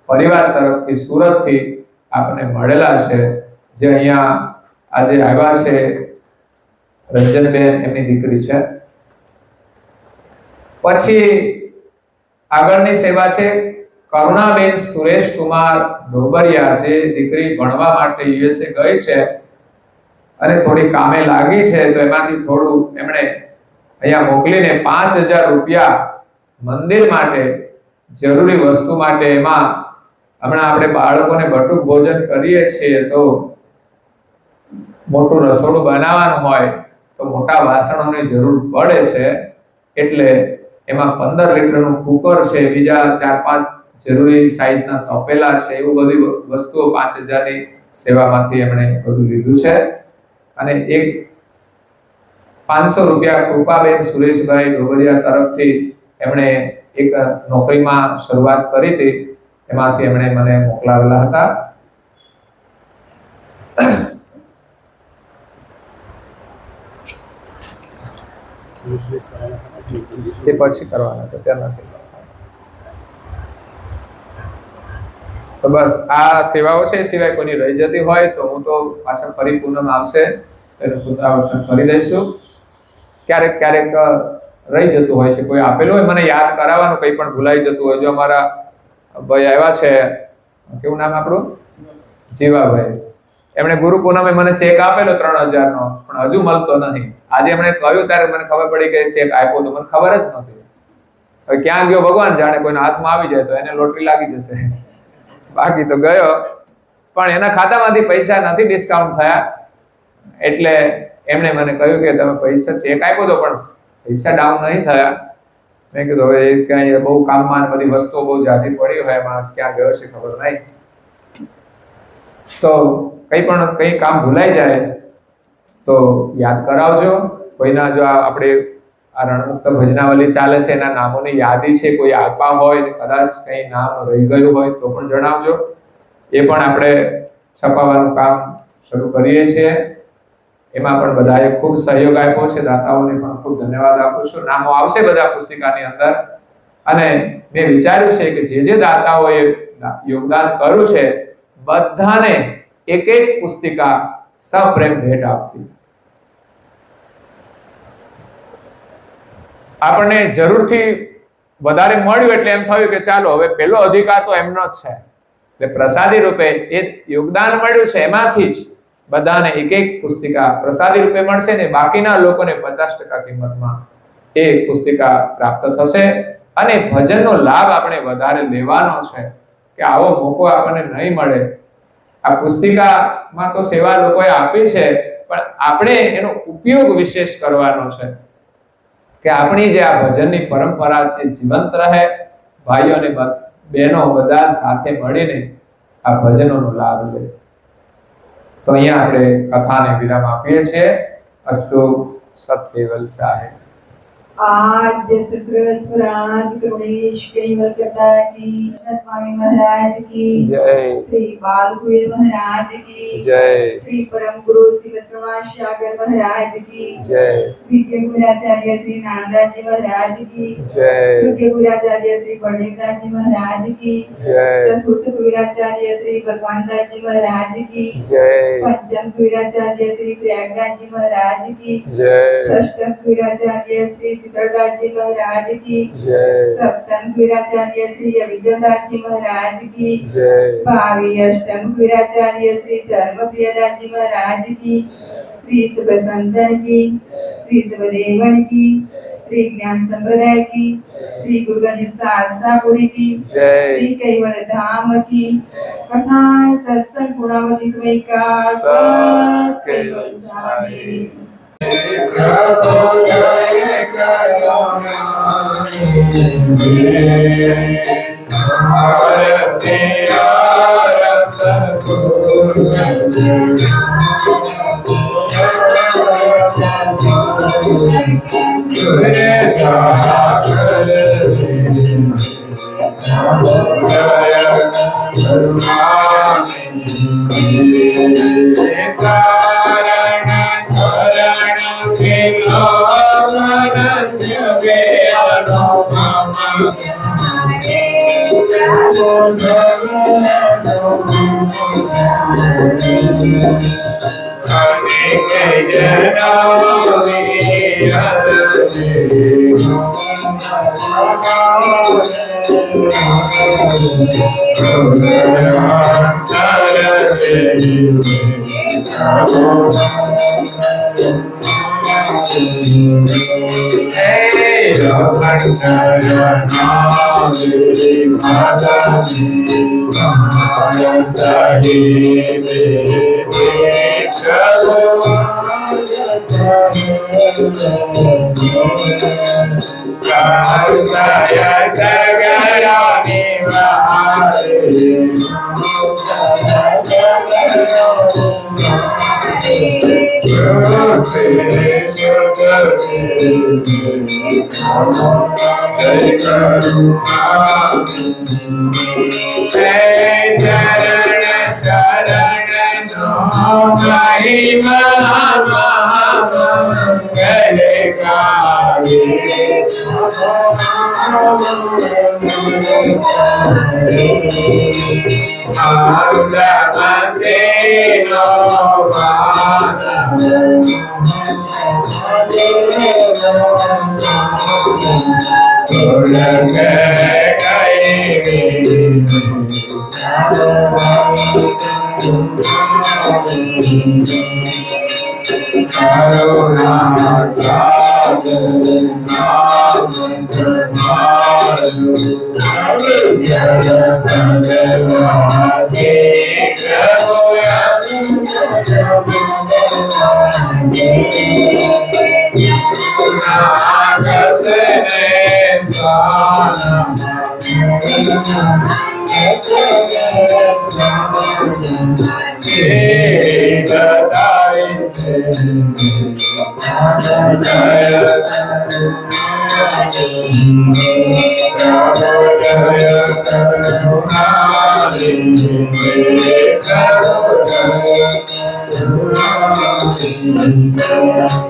પરિવાર તરફથી સુરતથી આપણને મળેલા છે, જે અહીંયા આજે આવ્યા છે. રંજનબેન એમની દીકરી છે. પછી આગળની સેવા છે કરુણાબેન સુરેશકુમાર ડોબરિયા, જે દીકરી ભણવા માટે યુએસએ ગઈ છે અને થોડી કામે લાગી છે, તો એમાંથી થોડું એમણે અહીંયા મોકલીને 5000 રૂપિયા મંદિર માટે જરૂરી વસ્તુ માટે, એમાં હમણાં આપણે બાળકોને બટુક ભોજન કરીએ છીએ તો મોટું રસોડું બનાવવાનું હોય તો મોટા વાસણોની જરૂર પડે છે, એટલે એમાં 15 લીટરનું કુકર છે, બીજા 4-5 જરૂરી સાઈઝના તપેલા છે, એવું બધી વસ્તુઓ 5000 ની સેવામાંથી એમણે બધું લીધું છે. અને એક 500 રૂપિયા કૃપાબેન સુરેશભાઈ ડોબરિયા તરફથી એમણે એક નોકરીમાં શરૂઆત કરી હતી, એમાંથી એમણે મને મોકલાવેલા હતા. તે પછી કરવાના છે, ત્યાં નથી. તો બસ આ સેવાઓ છે. સિવાય કોઈની રહી જતી હોય તો હું તો પાછળ ફરી પૂનમ આવશે એનું પુનરાવર્તન કરી દઈશું. ક્યારેક ક્યારેક રહી જતું હોય છે, કોઈ આપેલું હોય મને યાદ કરાવવાનું, કંઈ પણ ભૂલાઈ જતું હોય. જો અમારા ભાઈ આવ્યા છે, કેવું નામ આપણું, જીવાભાઈ, એમણે ગુરુ પૂનમે મને ચેક આપેલો 3000 નો, પણ હજુ મળતો નથી. આજે એમણે કહ્યું ત્યારે મને ખબર પડી કે ચેક આપ્યો, તો મને ખબર જ નથી. હવે ક્યાં ગયો ભગવાન જાણે, કોઈના હાથમાં આવી જાય તો એને લોટરી લાગી જશે. બાકી તો ગયો, પણ એના ખાતામાંથી પૈસા નથી ડિસ્કાઉન્ટ થયા, એટલે એમણે મને કહ્યું કે તમે પૈસા ચેક આપ્યો તો પણ પૈસા ડાઉન નહીં થયા. મેં કીધું હવે ક્યાંય બહુ કામમાં બધી વસ્તુઓ બહુ જાજી પડી હોય, એમાં ક્યાં ગયો છે ખબર નહીં. તો કંઈ કામ ભૂલાઈ જાય તો યાદ કરાવજો. કોઈના જો આપણે આ રણમુક્ત ભજનાવલી ચાલે છે, એના નામોની યાદી છે, કોઈ આપવા હોય ને કદાચ કંઈ નામ રહી ગયું હોય તો પણ જણાવજો. એ પણ આપણે છપાવવાનું કામ શરૂ કરીએ છીએ. એમાં પણ બધાએ ખૂબ સહયોગ આપ્યો છે. દાતાઓને પણ ખૂબ ધન્યવાદ આપું છું. નામો આવશે બધા પુસ્તિકાની અંદર. અને મેં વિચાર્યું છે કે જે દાતાઓએ યોગદાન કર્યું છે બધાને એક પુસ્તિકા સપ્રેમ ભેટ આપવી. આપણને જરૂરથી વધારે મળ્યું એટલે એમ થયું કે ચાલો હવે પહેલો અધિકાર તો એમનો જ છે, એટલે પ્રસાદી રૂપે એ યોગદાન મળ્યું છે એમાંથી જ બધાને એક પુસ્તિકા પ્રસાદી રૂપે મળશે ને બાકીના લોકોને 50% કિંમતમાં એ પુસ્તિકા પ્રાપ્ત થશે. અને ભજનનો લાભ આપણે વધારે લેવાનો છે કે આવો મોકો આપણને નહીં મળે. આ પુસ્તિકામાં તો સેવા લોકોએ આપી છે, પણ આપણે એનો ઉપયોગ વિશેષ કરવાનો છે કે આપણી જે આ ભજનની પરંપરા છે જીવંત રહે. ભાઈઓ અને બહેનો બધા સાથે મળીને આ ભજનોનો લાભ લે. તો અહીંયા આપણે કથાને વિરામ આપીએ છીએ. અસ્તુ સત્કેવલ સાહેબ. आद्य सुप्रस्वराज करुणेश करिवकता की स्वामी महाराज की जय. श्री बालकुल महाराज की जय. श्री परम गुरु श्री सागर महाराज की जय. द्वितीय गुराचार्य श्री नानदास जी महाराज की जय. तृतीय गुराचार्य श्री बलदेवदास जी महाराज की जय. चतुर्थ गुराचार्य श्री भगवान दास जी महाराज की जय. पंचम गुराचार्य श्री प्रयागदास जी महाराज की जय. षष्ठम गुराचार्य श्री शीतलदास जी महाराज की जय. सप्तम वीराचार्य श्री अविजयदास जी महाराज की जय. भावी अष्टम वीराचार्य श्री धर्मप्रियदास जी महाराज की श्री सुबसंतन की श्री सुबदेवन की श्री ज्ञान संप्रदाय की श्री गुरुगंज सारसापुरी की जय. श्री कैवल धाम की कथा सत्संग पूर्णावती समय का caval Swami Jai Thank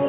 you.